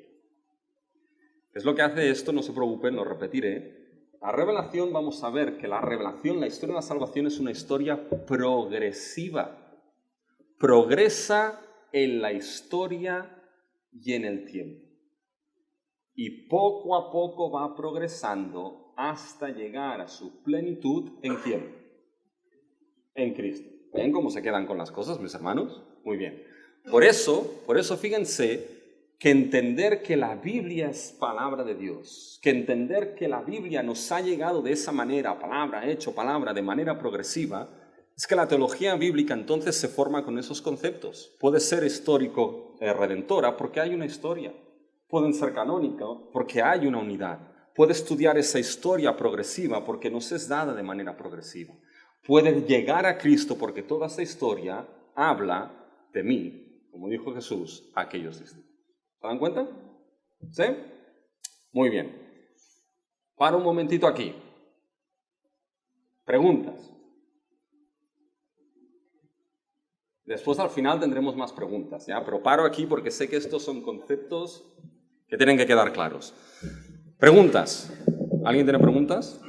¿Qué es lo que hace esto? No se preocupen, lo repetiré. La revelación, vamos a ver que la revelación, la historia de la salvación es una historia progresiva. Progresa en la historia y en el tiempo. Y poco a poco va progresando hasta llegar a su plenitud, ¿en quién? En Cristo. ¿Ven cómo se quedan con las cosas, mis hermanos? Muy bien. Por eso fíjense que entender que la Biblia es palabra de Dios, que entender que la Biblia nos ha llegado de esa manera, palabra, hecho, palabra, de manera progresiva, es que la teología bíblica entonces se forma con esos conceptos. Puede ser histórico redentora porque hay una historia. Pueden ser canónico porque hay una unidad. Puede estudiar esa historia progresiva porque nos es dada de manera progresiva. Puede llegar a Cristo porque toda esa historia habla de mí, como dijo Jesús a aquellos discípulos. ¿Se dan cuenta? ¿Sí? Muy bien. Para un momentito aquí. Preguntas. Después al final tendremos más preguntas, ¿ya? Pero paro aquí porque sé que estos son conceptos que tienen que quedar claros. Preguntas. ¿Alguien tiene preguntas?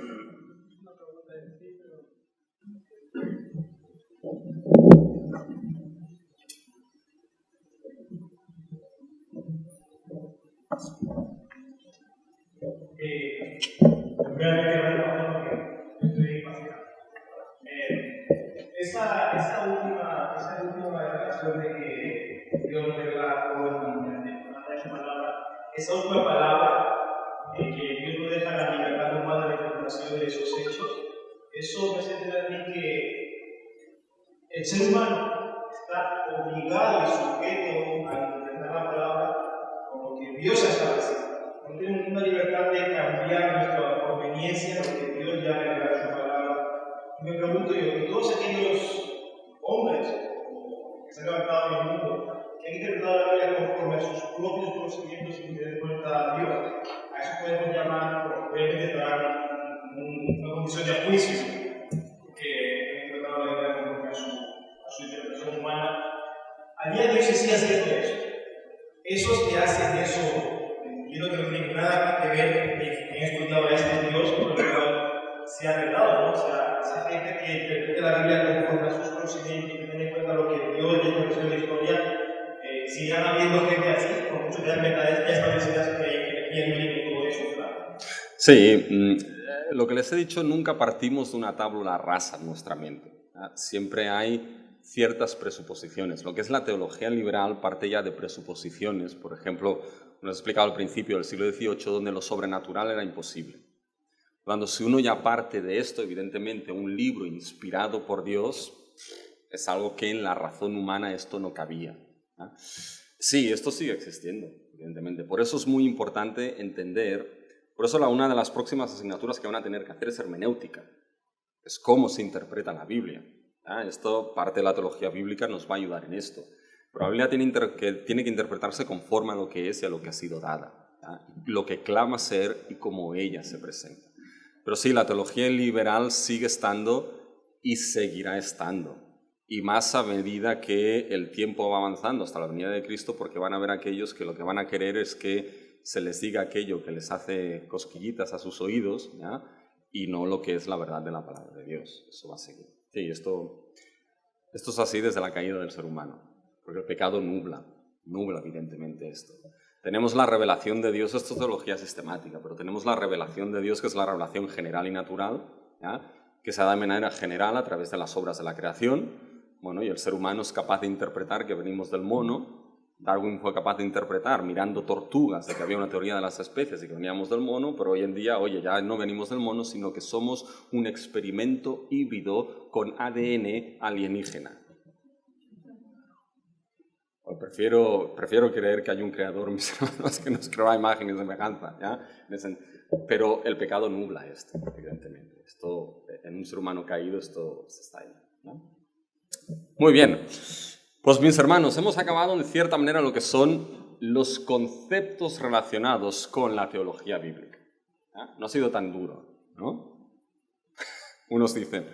Esa última declaración de que Dios revela todo en su palabra, esa última palabra que Dios no deja la libertad humana de interpretación de esos hechos, eso me hace entender a mí que el ser humano está obligado y sujeto a interpretar la palabra como que Dios ha establecido. No tenemos una libertad de cambiar nuestra conveniencia, lo que Dios ya revela en su palabra. Y me pregunto yo, ¿y todos aquellos hombres que se han levantado en el mundo, que han interpretado la Biblia conforme a sus propios conocimientos sin tener en cuenta a Dios? A eso podemos llamar, obviamente, entrar una condición de juicio, que han interpretado la Biblia conforme a su interpretación humana. A día de hoy se sigue haciendo eso. Esos que hacen eso, entiendo que no tienen nada que ver que han escuchado a este Dios por el cual se ha revelado, ¿no? O sea, esa gente que interpreta la Biblia conforme a sus conocimientos y que tiene en cuenta lo que Dios ya conoció en la historia, sigan habiendo gente así, con muchas de las verdades ya establecidas que vienen y todo eso, claro. Sí, lo que les he dicho, nunca partimos de una tabla rasa en nuestra mente. Siempre hay ciertas presuposiciones. Lo que es la teología liberal parte ya de presuposiciones. Por ejemplo, nos he explicado al principio del siglo XVIII, donde lo sobrenatural era imposible. Cuando si uno ya parte de esto, evidentemente un libro inspirado por Dios es algo que en la razón humana esto no cabía. Sí, esto sigue existiendo, evidentemente. Por eso es muy importante entender, por eso una de las próximas asignaturas que van a tener que hacer es hermenéutica. Es cómo se interpreta la Biblia. Esto, parte de la teología bíblica, nos va a ayudar en esto. Pero la Biblia tiene que interpretarse conforme a lo que es y a lo que ha sido dada, ¿ya? Lo que clama ser y cómo ella se presenta. Pero sí, la teología liberal sigue estando y seguirá estando. Y más a medida que el tiempo va avanzando hasta la venida de Cristo, porque van a haber aquellos que lo que van a querer es que se les diga aquello que les hace cosquillitas a sus oídos, ¿ya? Y no lo que es la verdad de la palabra de Dios. Eso va a seguir. Sí, esto es así desde la caída del ser humano. Porque el pecado nubla evidentemente esto. Tenemos la revelación de Dios, esto es teología sistemática, pero tenemos la revelación de Dios, que es la revelación general y natural, ¿ya? Que se da de manera general a través de las obras de la creación. Bueno, y el ser humano es capaz de interpretar que venimos del mono. Darwin fue capaz de interpretar mirando tortugas de que había una teoría de las especies y que veníamos del mono, pero hoy en día, oye, ya no venimos del mono, sino que somos un experimento híbrido con ADN alienígena. Prefiero creer que hay un creador, mis hermanos, que nos creó a imagen y semejanza, ¿ya? Pero el pecado nubla esto, evidentemente. Esto, en un ser humano caído, esto se está ahí, ¿no? Muy bien. Pues, mis hermanos, hemos acabado, de cierta manera, lo que son los conceptos relacionados con la teología bíblica, ¿ya? No ha sido tan duro, ¿no? Unos dicen,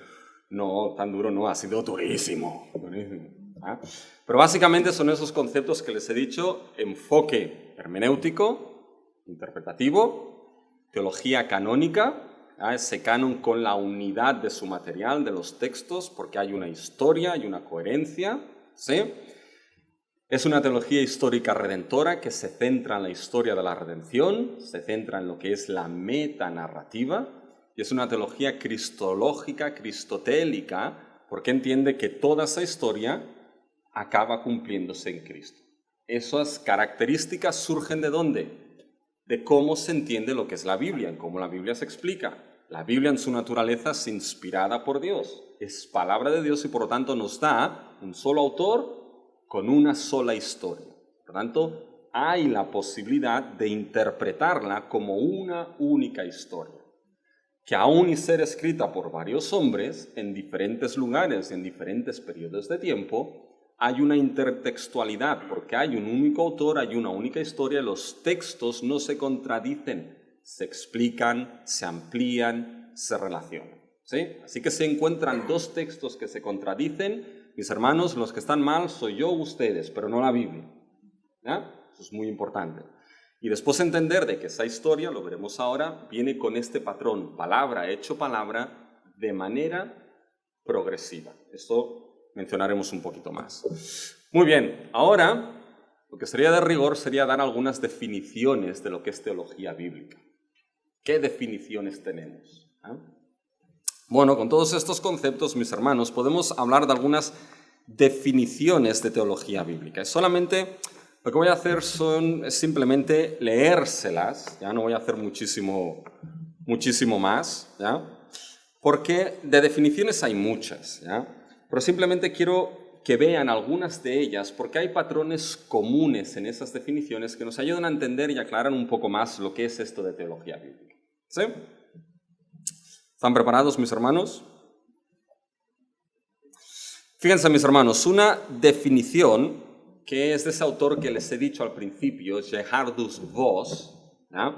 no, tan duro no, ha sido durísimo, durísimo. ¿Ah? Pero básicamente son esos conceptos que les he dicho: enfoque hermenéutico, interpretativo, teología canónica, ¿ah? Ese canon con la unidad de su material, de los textos, porque hay una historia, hay una coherencia, ¿sí? Es una teología histórica redentora que se centra en la historia de la redención, se centra en lo que es la metanarrativa, y es una teología cristológica, cristotélica, porque entiende que toda esa historia acaba cumpliéndose en Cristo. Esas características surgen ¿de dónde? De cómo se entiende lo que es la Biblia, en cómo la Biblia se explica. La Biblia en su naturaleza es inspirada por Dios, es palabra de Dios y por lo tanto nos da un solo autor con una sola historia. Por lo tanto, hay la posibilidad de interpretarla como una única historia, que aún y ser escrita por varios hombres en diferentes lugares y en diferentes periodos de tiempo, hay una intertextualidad, porque hay un único autor, hay una única historia, los textos no se contradicen, se explican, se amplían, se relacionan, ¿sí? Así que si encuentran dos textos que se contradicen, mis hermanos, los que están mal soy yo o ustedes, pero no la Biblia, ¿ya? Eso es muy importante. Y después entender de que esa historia, lo veremos ahora, viene con este patrón, palabra hecho palabra, de manera progresiva. Esto mencionaremos un poquito más. Muy bien, ahora lo que sería de rigor sería dar algunas definiciones de lo que es teología bíblica. ¿Qué definiciones tenemos? Bueno, con todos estos conceptos, mis hermanos, podemos hablar de algunas definiciones de teología bíblica. Y solamente lo que voy a hacer es simplemente leérselas, ya no voy a hacer muchísimo más, ¿ya? Porque de definiciones hay muchas, ¿ya? Pero simplemente quiero que vean algunas de ellas, porque hay patrones comunes en esas definiciones que nos ayudan a entender y aclarar un poco más lo que es esto de teología bíblica. ¿Sí? ¿Están preparados, mis hermanos? Fíjense, mis hermanos, una definición que es de ese autor que les he dicho al principio, Gerhardus Voss, ¿ya?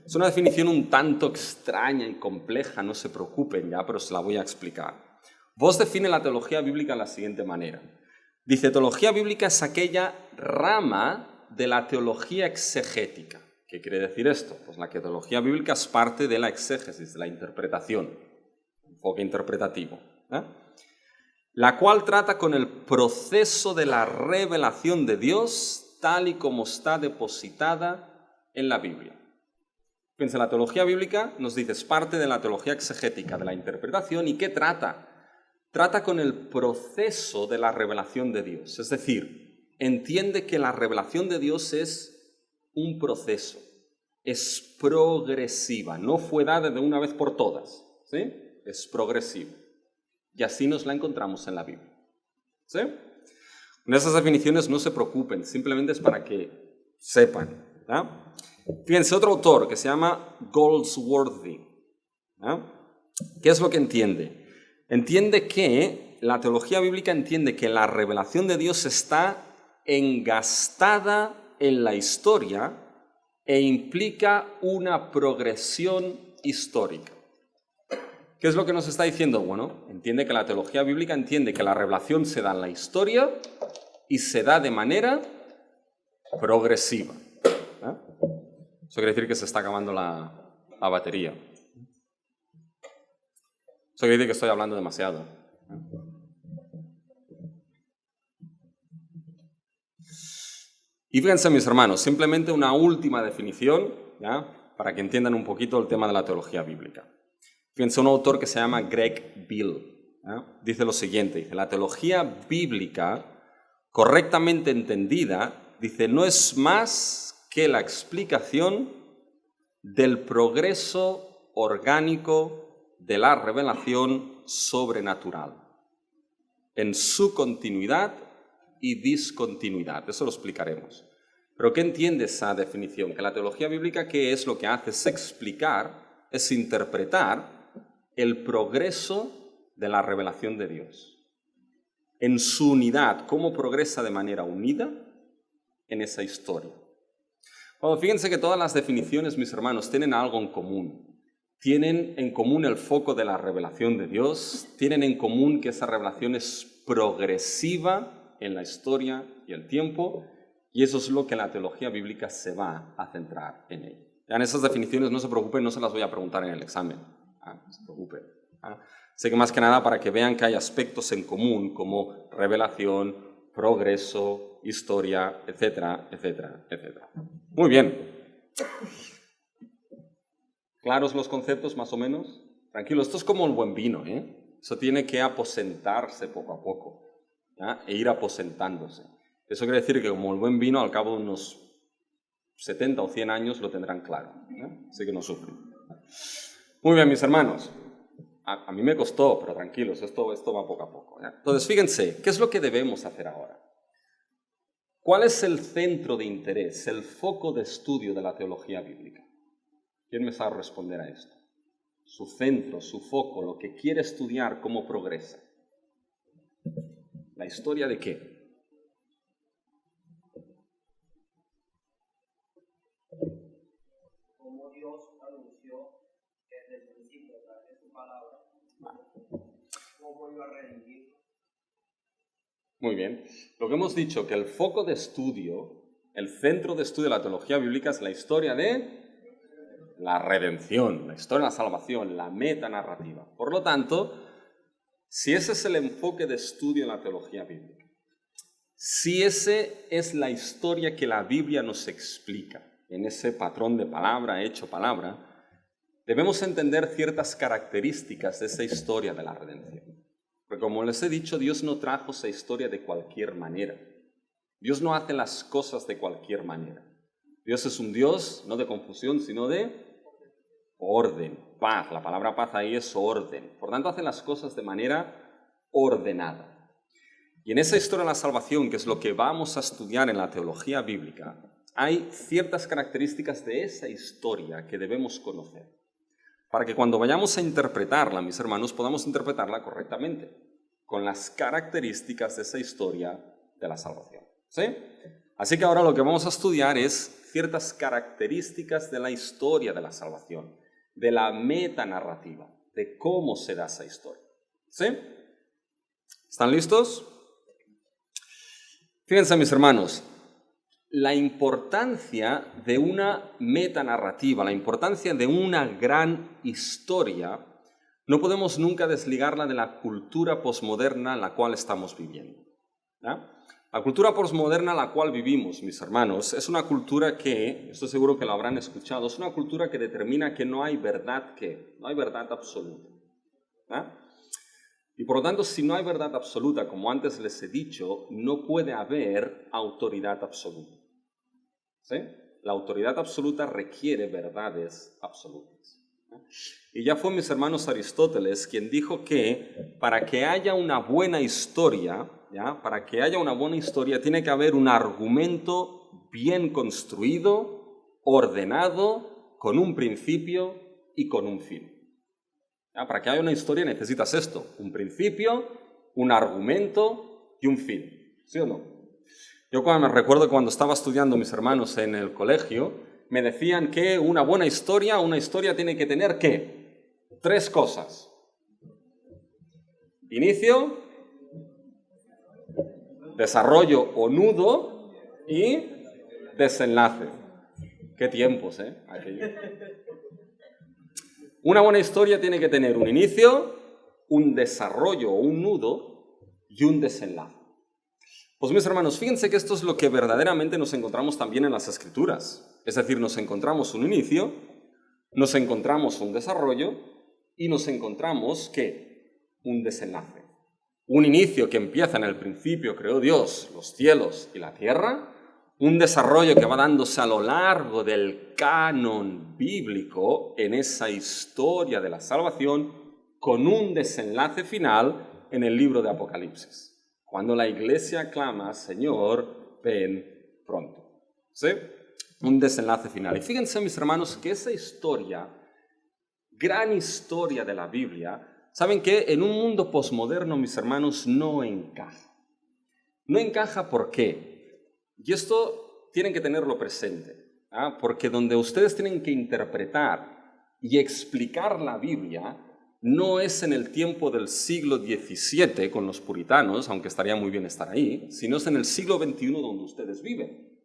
Es una definición un tanto extraña y compleja, no se preocupen ya, pero se la voy a explicar. Voss define la teología bíblica de la siguiente manera. Dice, teología bíblica es aquella rama de la teología exegética. ¿Qué quiere decir esto? Pues la teología bíblica es parte de la exégesis, de la interpretación, enfoque interpretativo, ¿eh? La cual trata con el proceso de la revelación de Dios tal y como está depositada en la Biblia. Fíjense, la teología bíblica nos dice, es parte de la teología exegética, de la interpretación, ¿y qué trata? Trata con el proceso de la revelación de Dios. Es decir, entiende que la revelación de Dios es un proceso, es progresiva, no fue dada de una vez por todas, ¿sí? Es progresiva. Y así nos la encontramos en la Biblia, ¿sí? Con esas definiciones no se preocupen, simplemente es para que sepan, ¿ya? Fíjense, otro autor que se llama Goldsworthy, ¿ya? ¿Qué es lo que entiende? Entiende que la teología bíblica entiende que la revelación de Dios está engastada en la historia e implica una progresión histórica. ¿Qué es lo que nos está diciendo? Bueno, entiende que la teología bíblica entiende que la revelación se da en la historia y se da de manera progresiva. Eso quiere decir que se está acabando la batería. Eso quiere decir que estoy hablando demasiado. Y fíjense, mis hermanos, simplemente una última definición, ¿ya?, para que entiendan un poquito el tema de la teología bíblica. Fíjense, un autor que se llama Greg Beale, ¿ya?, dice lo siguiente, dice, la teología bíblica, correctamente entendida, dice, no es más que la explicación del progreso orgánico de la revelación sobrenatural, en su continuidad y discontinuidad. Eso lo explicaremos. ¿Pero qué entiende esa definición? Que la teología bíblica, ¿qué es lo que hace? Es explicar, es interpretar el progreso de la revelación de Dios. En su unidad, cómo progresa de manera unida en esa historia. Bueno, fíjense que todas las definiciones, mis hermanos, tienen algo en común. Tienen en común el foco de la revelación de Dios, tienen en común que esa revelación es progresiva en la historia y el tiempo, y eso es lo que la teología bíblica se va a centrar en ello. Ya en esas definiciones no se preocupen, no se las voy a preguntar en el examen, no se preocupen. Sé que más que nada para que vean que hay aspectos en común como revelación, progreso, historia, etcétera, etcétera, etcétera. Muy bien. ¿Claros los conceptos más o menos? Tranquilo, esto es como el buen vino, ¿eh? Eso tiene que aposentarse poco a poco, ¿ya?, e ir aposentándose. Eso quiere decir que como el buen vino, al cabo de unos 70 o 100 años lo tendrán claro, ¿eh? Así que no sufren. Muy bien, mis hermanos. A mí me costó, pero tranquilos, esto va poco a poco, ¿ya? Entonces, fíjense, ¿qué es lo que debemos hacer ahora? ¿Cuál es el centro de interés, el foco de estudio de la teología bíblica? ¿Quién me sabe responder a esto? Su centro, su foco, lo que quiere estudiar, cómo progresa. ¿La historia de qué? Como Dios anunció desde el principio de su palabra, cómo iba a redimir. Muy bien. Lo que hemos dicho, que el foco de estudio, el centro de estudio de la teología bíblica es la historia de la redención, la historia de la salvación, la metanarrativa. Por lo tanto, si ese es el enfoque de estudio en la teología bíblica, si ese es la historia que la Biblia nos explica, en ese patrón de palabra, hecho palabra, debemos entender ciertas características de esa historia de la redención. Porque como les he dicho, Dios no trajo esa historia de cualquier manera. Dios no hace las cosas de cualquier manera. Dios es un Dios no de confusión, sino de orden, paz. La palabra paz ahí es orden. Por tanto, hace las cosas de manera ordenada. Y en esa historia de la salvación, que es lo que vamos a estudiar en la teología bíblica, hay ciertas características de esa historia que debemos conocer, para que cuando vayamos a interpretarla, mis hermanos, podamos interpretarla correctamente, con las características de esa historia de la salvación. ¿Sí? Así que ahora lo que vamos a estudiar es ciertas características de la historia de la salvación, de la metanarrativa, de cómo se da esa historia. ¿Sí? ¿Están listos? Fíjense, mis hermanos, la importancia de una metanarrativa, la importancia de una gran historia, no podemos nunca desligarla de la cultura posmoderna en la cual estamos viviendo, ¿ya? La cultura posmoderna en la cual vivimos, mis hermanos, es una cultura que, estoy seguro que lo habrán escuchado, es una cultura que determina que no hay verdad no hay verdad absoluta, ¿ya? Y por lo tanto, si no hay verdad absoluta, como antes les he dicho, no puede haber autoridad absoluta. ¿Sí? La autoridad absoluta requiere verdades absolutas. Y ya fue, mis hermanos, Aristóteles quien dijo que para que haya una buena historia, ¿ya?, para que haya una buena historia tiene que haber un argumento bien construido, ordenado, con un principio y con un fin. ¿Ya? Para que haya una historia necesitas esto, un principio, un argumento y un fin. ¿Sí o no? Yo me recuerdo cuando estaba estudiando mis hermanos en el colegio, me decían que una historia tiene que tener, ¿qué? 3 cosas. Inicio, desarrollo o nudo y desenlace. Qué tiempos, ¿eh? Aquello. Una buena historia tiene que tener un inicio, un desarrollo o un nudo y un desenlace. Pues mis hermanos, fíjense que esto es lo que verdaderamente nos encontramos también en las Escrituras. Es decir, nos encontramos un inicio, nos encontramos un desarrollo y nos encontramos, ¿qué? Un desenlace. Un inicio que empieza en el principio, creó Dios, los cielos y la tierra. Un desarrollo que va dándose a lo largo del canon bíblico en esa historia de la salvación, con un desenlace final en el libro de Apocalipsis. Cuando la iglesia clama, Señor, ven pronto. ¿Sí? Un desenlace final. Y fíjense, mis hermanos, que esa historia, gran historia de la Biblia, saben que en un mundo posmoderno, mis hermanos, no encaja. No encaja, ¿por qué? Y esto tienen que tenerlo presente, ¿ah? Porque donde ustedes tienen que interpretar y explicar la Biblia no es en el tiempo del siglo XVII con los puritanos, aunque estaría muy bien estar ahí, sino es en el siglo XXI donde ustedes viven.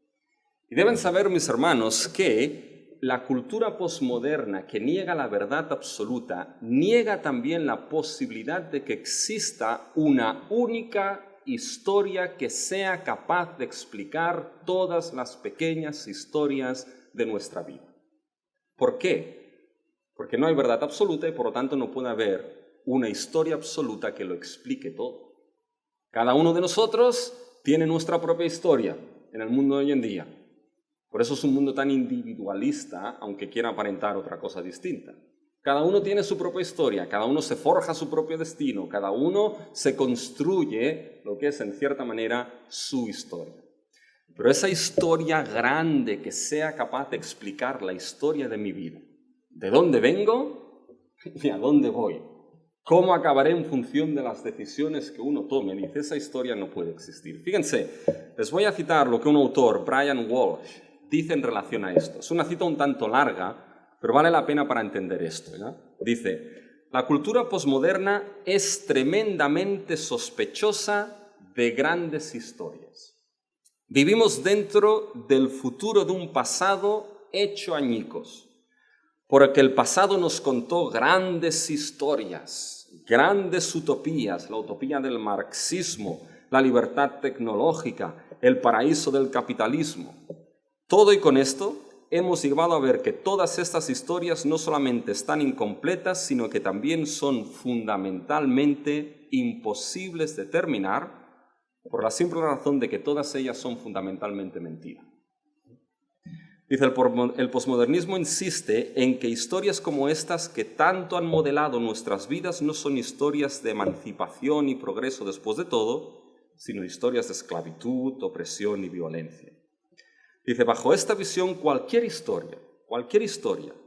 Y deben saber, mis hermanos, que la cultura posmoderna que niega la verdad absoluta niega también la posibilidad de que exista una única historia que sea capaz de explicar todas las pequeñas historias de nuestra vida. ¿Por qué? Porque no hay verdad absoluta y por lo tanto no puede haber una historia absoluta que lo explique todo. Cada uno de nosotros tiene nuestra propia historia en el mundo de hoy en día. Por eso es un mundo tan individualista, aunque quiera aparentar otra cosa distinta. Cada uno tiene su propia historia, cada uno se forja su propio destino, cada uno se construye lo que es en cierta manera su historia. Pero esa historia grande que sea capaz de explicar la historia de mi vida, de dónde vengo y a dónde voy, cómo acabaré en función de las decisiones que uno tome, dice, esa historia no puede existir. Fíjense, les voy a citar lo que un autor, Brian Walsh, dice en relación a esto. Es una cita un tanto larga, pero vale la pena para entender esto, ¿ya? Dice, la cultura posmoderna es tremendamente sospechosa de grandes historias. Vivimos dentro del futuro de un pasado hecho añicos, porque el pasado nos contó grandes historias, grandes utopías, la utopía del marxismo, la libertad tecnológica, el paraíso del capitalismo. Todo y con esto hemos llegado a ver que todas estas historias no solamente están incompletas, sino que también son fundamentalmente imposibles de terminar por la simple razón de que todas ellas son fundamentalmente mentira. Dice, el posmodernismo insiste en que historias como estas que tanto han modelado nuestras vidas no son historias de emancipación y progreso después de todo, sino historias de esclavitud, opresión y violencia. Dice, bajo esta visión, cualquier historia,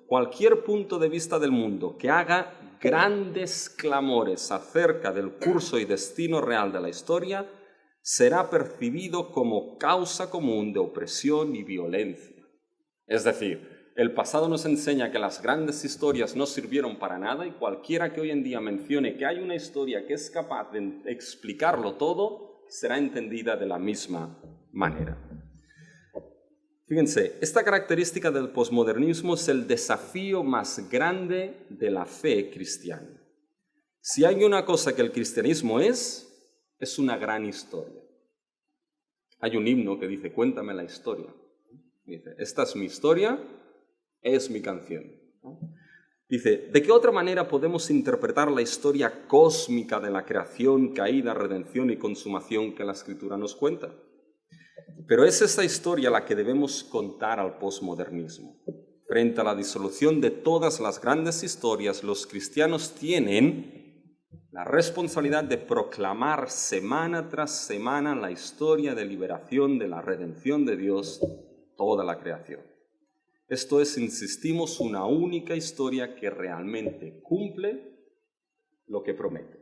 cualquier punto de vista del mundo que haga grandes clamores acerca del curso y destino real de la historia, será percibido como causa común de opresión y violencia. Es decir, el pasado nos enseña que las grandes historias no sirvieron para nada y cualquiera que hoy en día mencione que hay una historia que es capaz de explicarlo todo, será entendida de la misma manera. Fíjense, esta característica del posmodernismo es el desafío más grande de la fe cristiana. Si hay una cosa que el cristianismo es una gran historia. Hay un himno que dice, cuéntame la historia. Dice, esta es mi historia, es mi canción. Dice, ¿de qué otra manera podemos interpretar la historia cósmica de la creación, caída, redención y consumación que la Escritura nos cuenta? Pero es esta historia la que debemos contar al posmodernismo. Frente a la disolución de todas las grandes historias, los cristianos tienen la responsabilidad de proclamar semana tras semana la historia de liberación, de la redención de Dios, toda la creación. Esto es, insistimos, una única historia que realmente cumple lo que promete,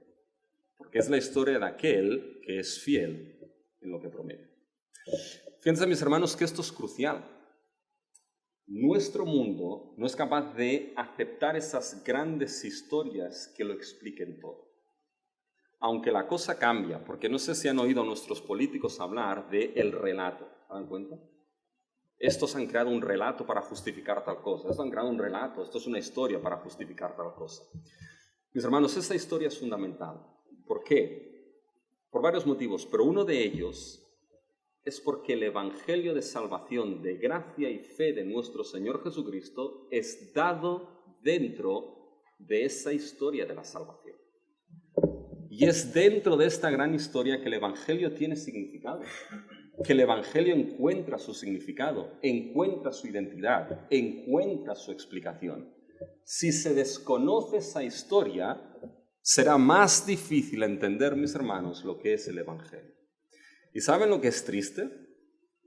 porque es la historia de aquel que es fiel en lo que promete. Fíjense, mis hermanos, que esto es crucial. Nuestro mundo no es capaz de aceptar esas grandes historias que lo expliquen todo. Aunque la cosa cambia, porque no sé si han oído a nuestros políticos hablar del relato. ¿Se dan cuenta? Estos han creado un relato para justificar tal cosa. Estos han creado un relato, esto es una historia para justificar tal cosa. Mis hermanos, esta historia es fundamental. ¿Por qué? Por varios motivos, pero uno de ellos es porque el Evangelio de salvación, de gracia y fe de nuestro Señor Jesucristo es dado dentro de esa historia de la salvación. Y es dentro de esta gran historia que el Evangelio tiene significado, que el Evangelio encuentra su significado, encuentra su identidad, encuentra su explicación. Si se desconoce esa historia, será más difícil entender, mis hermanos, lo que es el Evangelio. ¿Y saben lo que es triste?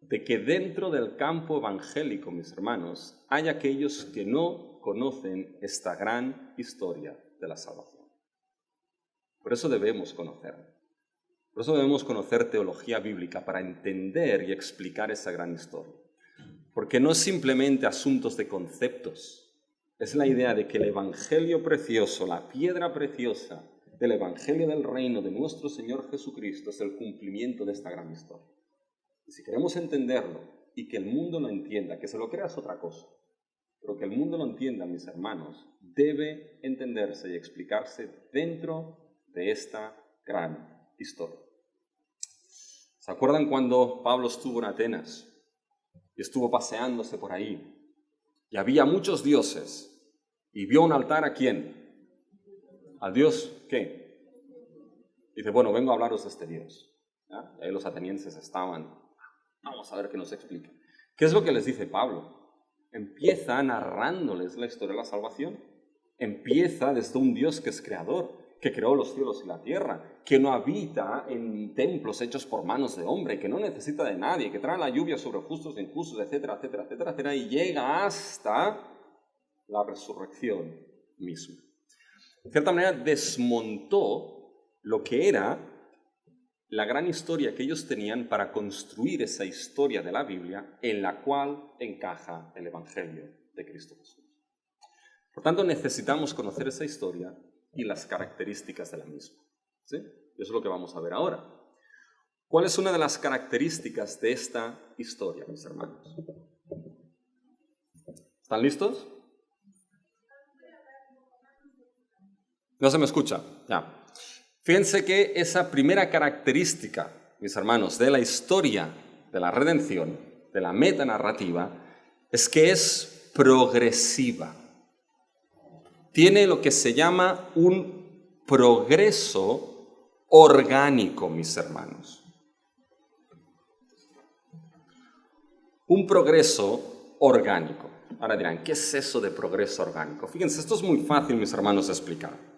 De que dentro del campo evangélico, mis hermanos, hay aquellos que no conocen esta gran historia de la salvación. Por eso debemos conocerla. Por eso debemos conocer teología bíblica para entender y explicar esa gran historia. Porque no es simplemente asuntos de conceptos. Es la idea de que el Evangelio precioso, la piedra preciosa del Evangelio del Reino de nuestro Señor Jesucristo es el cumplimiento de esta gran historia. Y si queremos entenderlo y que el mundo lo entienda, que se lo crea es otra cosa, pero que el mundo lo entienda, mis hermanos, debe entenderse y explicarse dentro de esta gran historia. ¿Se acuerdan cuando Pablo estuvo en Atenas y estuvo paseándose por ahí y había muchos dioses y vio un altar a quién? ¿Al dios qué? Dice, bueno, vengo a hablaros de este dios. ¿Ya? Y ahí los atenienses estaban, vamos a ver qué nos explica. ¿Qué es lo que les dice Pablo? Empieza narrándoles la historia de la salvación. Empieza desde un Dios que es creador, que creó los cielos y la tierra, que no habita en templos hechos por manos de hombre, que no necesita de nadie, que trae la lluvia sobre justos e injustos, etcétera, etcétera, etcétera, etcétera, y llega hasta la resurrección misma. De cierta manera, desmontó lo que era la gran historia que ellos tenían para construir esa historia de la Biblia en la cual encaja el Evangelio de Cristo Jesús. Por tanto, necesitamos conocer esa historia y las características de la misma. ¿Sí? Eso es lo que vamos a ver ahora. ¿Cuál es una de las características de esta historia, mis hermanos? ¿Están listos? ¿No se me escucha? Ya. Fíjense que esa primera característica, mis hermanos, de la historia de la redención, de la metanarrativa, es que es progresiva. Tiene lo que se llama un progreso orgánico, mis hermanos. Un progreso orgánico. Ahora dirán, ¿qué es eso de progreso orgánico? Fíjense, esto es muy fácil, mis hermanos, de explicar.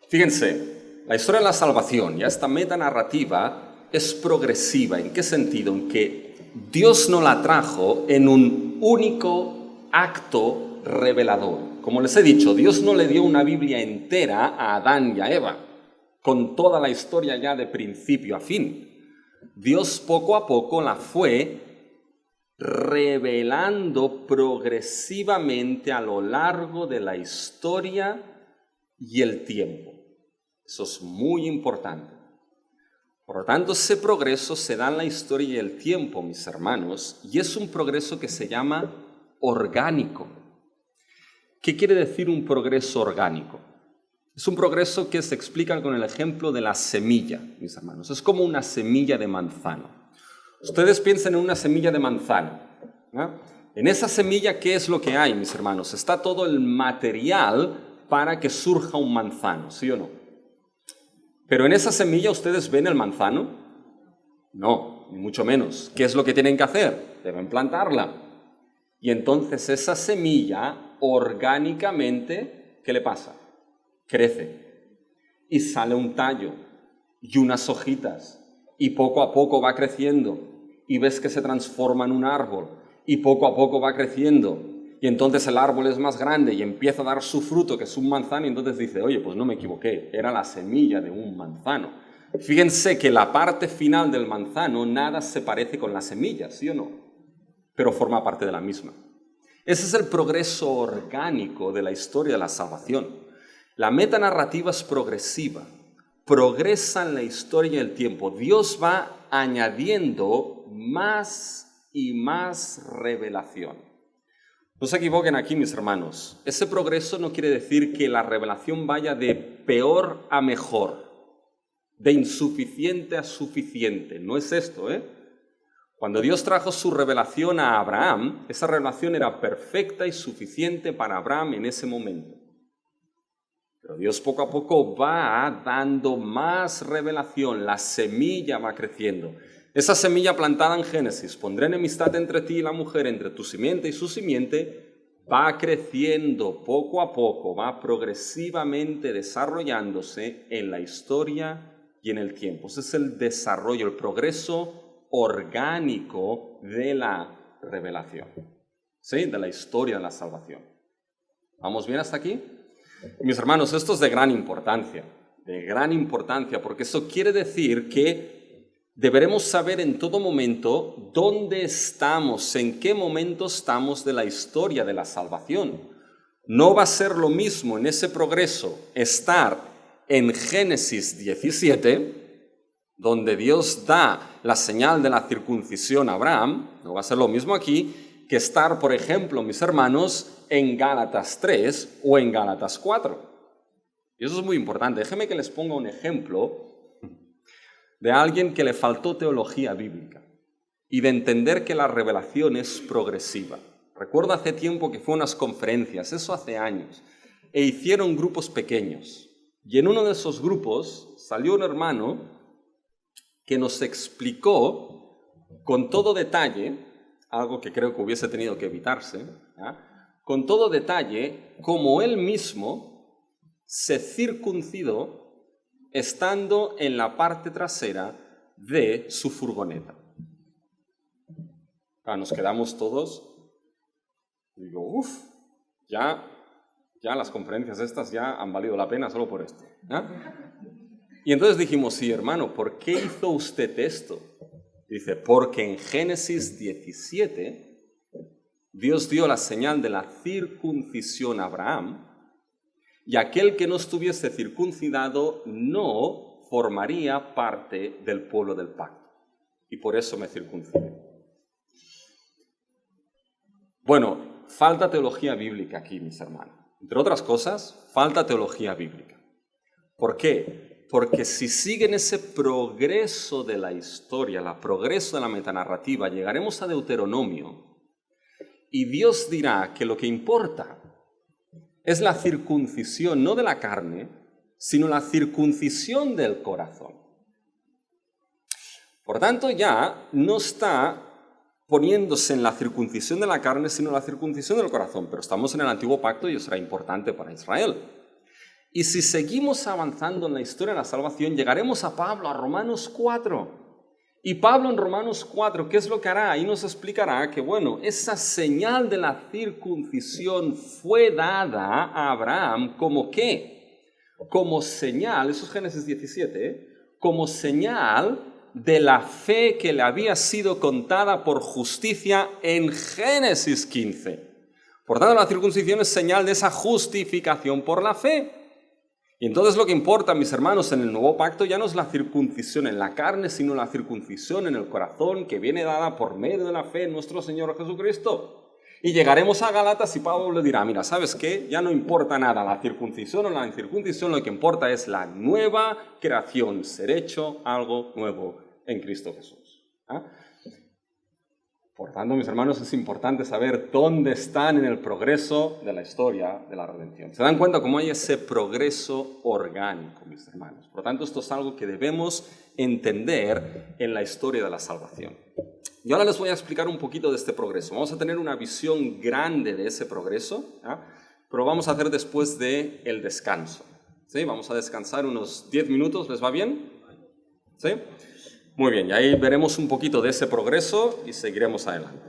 Fíjense, la historia de la salvación, ya esta metanarrativa, es progresiva. ¿En qué sentido? En que Dios no la trajo en un único acto revelador. Como les he dicho, Dios no le dio una Biblia entera a Adán y a Eva, con toda la historia ya de principio a fin. Dios poco a poco la fue revelando progresivamente a lo largo de la historia y el tiempo. Eso es muy importante. Por lo tanto, ese progreso se da en la historia y el tiempo, mis hermanos, y es un progreso que se llama orgánico. ¿Qué quiere decir un progreso orgánico? Es un progreso que se explica con el ejemplo de la semilla, mis hermanos. Es como una semilla de manzano. Ustedes piensen en una semilla de manzano, ¿no? En esa semilla, ¿qué es lo que hay, mis hermanos? Está todo el material para que surja un manzano, ¿sí o no? Pero en esa semilla, ¿ustedes ven el manzano? No, ni mucho menos. ¿Qué es lo que tienen que hacer? Deben plantarla. Y entonces esa semilla, orgánicamente, ¿qué le pasa? Crece. Y sale un tallo y unas hojitas. Y poco a poco va creciendo. Y ves que se transforma en un árbol. Y poco a poco va creciendo. Y entonces el árbol es más grande y empieza a dar su fruto, que es un manzano, y entonces dice, oye, pues no me equivoqué, era la semilla de un manzano. Fíjense que la parte final del manzano nada se parece con la semilla, ¿sí o no? Pero forma parte de la misma. Ese es el progreso orgánico de la historia de la salvación. La metanarrativa es progresiva, progresa en la historia y el tiempo. Dios va añadiendo más y más revelación. No se equivoquen aquí, mis hermanos. Ese progreso no quiere decir que la revelación vaya de peor a mejor, de insuficiente a suficiente. No es esto, ¿eh? Cuando Dios trajo su revelación a Abraham, esa revelación era perfecta y suficiente para Abraham en ese momento. Pero Dios poco a poco va dando más revelación, la semilla va creciendo. Esa semilla plantada en Génesis, pondré enemistad entre ti y la mujer, entre tu simiente y su simiente, va creciendo poco a poco, va progresivamente desarrollándose en la historia y en el tiempo. Ese es el desarrollo, el progreso orgánico de la revelación, ¿sí? De la historia de la salvación. ¿Vamos bien hasta aquí? Mis hermanos, esto es de gran importancia, porque eso quiere decir que deberemos saber en todo momento dónde estamos, en qué momento estamos de la historia de la salvación. No va a ser lo mismo en ese progreso estar en Génesis 17, donde Dios da la señal de la circuncisión a Abraham, no va a ser lo mismo aquí que estar, por ejemplo, mis hermanos, en Gálatas 3 o en Gálatas 4. Y eso es muy importante. Déjenme que les ponga un ejemplo de alguien que le faltó teología bíblica y de entender que la revelación es progresiva. Recuerdo hace tiempo que fue a unas conferencias, eso hace años, e hicieron grupos pequeños. Y en uno de esos grupos salió un hermano que nos explicó con todo detalle, algo que creo que hubiese tenido que evitarse, con todo detalle, cómo él mismo se circuncidó estando en la parte trasera de su furgoneta. Nos quedamos todos, digo, ya las conferencias estas ya han valido la pena solo por esto. Y entonces dijimos, sí, hermano, ¿por qué hizo usted esto? Dice, porque en Génesis 17 Dios dio la señal de la circuncisión a Abraham y aquel que no estuviese circuncidado no formaría parte del pueblo del pacto. Y por eso me circuncidé. Bueno, falta teología bíblica aquí, mis hermanos. Entre otras cosas, falta teología bíblica. ¿Por qué? Porque si siguen ese progreso de la historia, el progreso de la metanarrativa, llegaremos a Deuteronomio y Dios dirá que lo que importa es la circuncisión, no de la carne, sino la circuncisión del corazón. Por tanto, ya no está poniéndose en la circuncisión de la carne, sino la circuncisión del corazón. Pero estamos en el Antiguo Pacto y eso era importante para Israel. Y si seguimos avanzando en la historia de la salvación, llegaremos a Pablo, a Romanos 4. Y Pablo en Romanos 4, ¿qué es lo que hará? Ahí nos explicará que, bueno, esa señal de la circuncisión fue dada a Abraham como ¿qué? Como señal, eso es Génesis 17, como señal de la fe que le había sido contada por justicia en Génesis 15. Por tanto, la circuncisión es señal de esa justificación por la fe. Y entonces lo que importa, mis hermanos, en el nuevo pacto ya no es la circuncisión en la carne, sino la circuncisión en el corazón que viene dada por medio de la fe en nuestro Señor Jesucristo. Y llegaremos a Gálatas y Pablo le dirá, mira, ¿sabes qué? Ya no importa nada la circuncisión o la incircuncisión, lo que importa es la nueva creación, ser hecho algo nuevo en Cristo Jesús. Por tanto, mis hermanos, es importante saber dónde están en el progreso de la historia de la redención. ¿Se dan cuenta cómo hay ese progreso orgánico, mis hermanos? Por tanto, esto es algo que debemos entender en la historia de la salvación. Y ahora les voy a explicar un poquito de este progreso. Vamos a tener una visión grande de ese progreso, pero vamos a hacer después del descanso. ¿Sí? Vamos a descansar unos 10 minutos, ¿les va bien? ¿Sí? Muy bien, y ahí veremos un poquito de ese progreso y seguiremos adelante.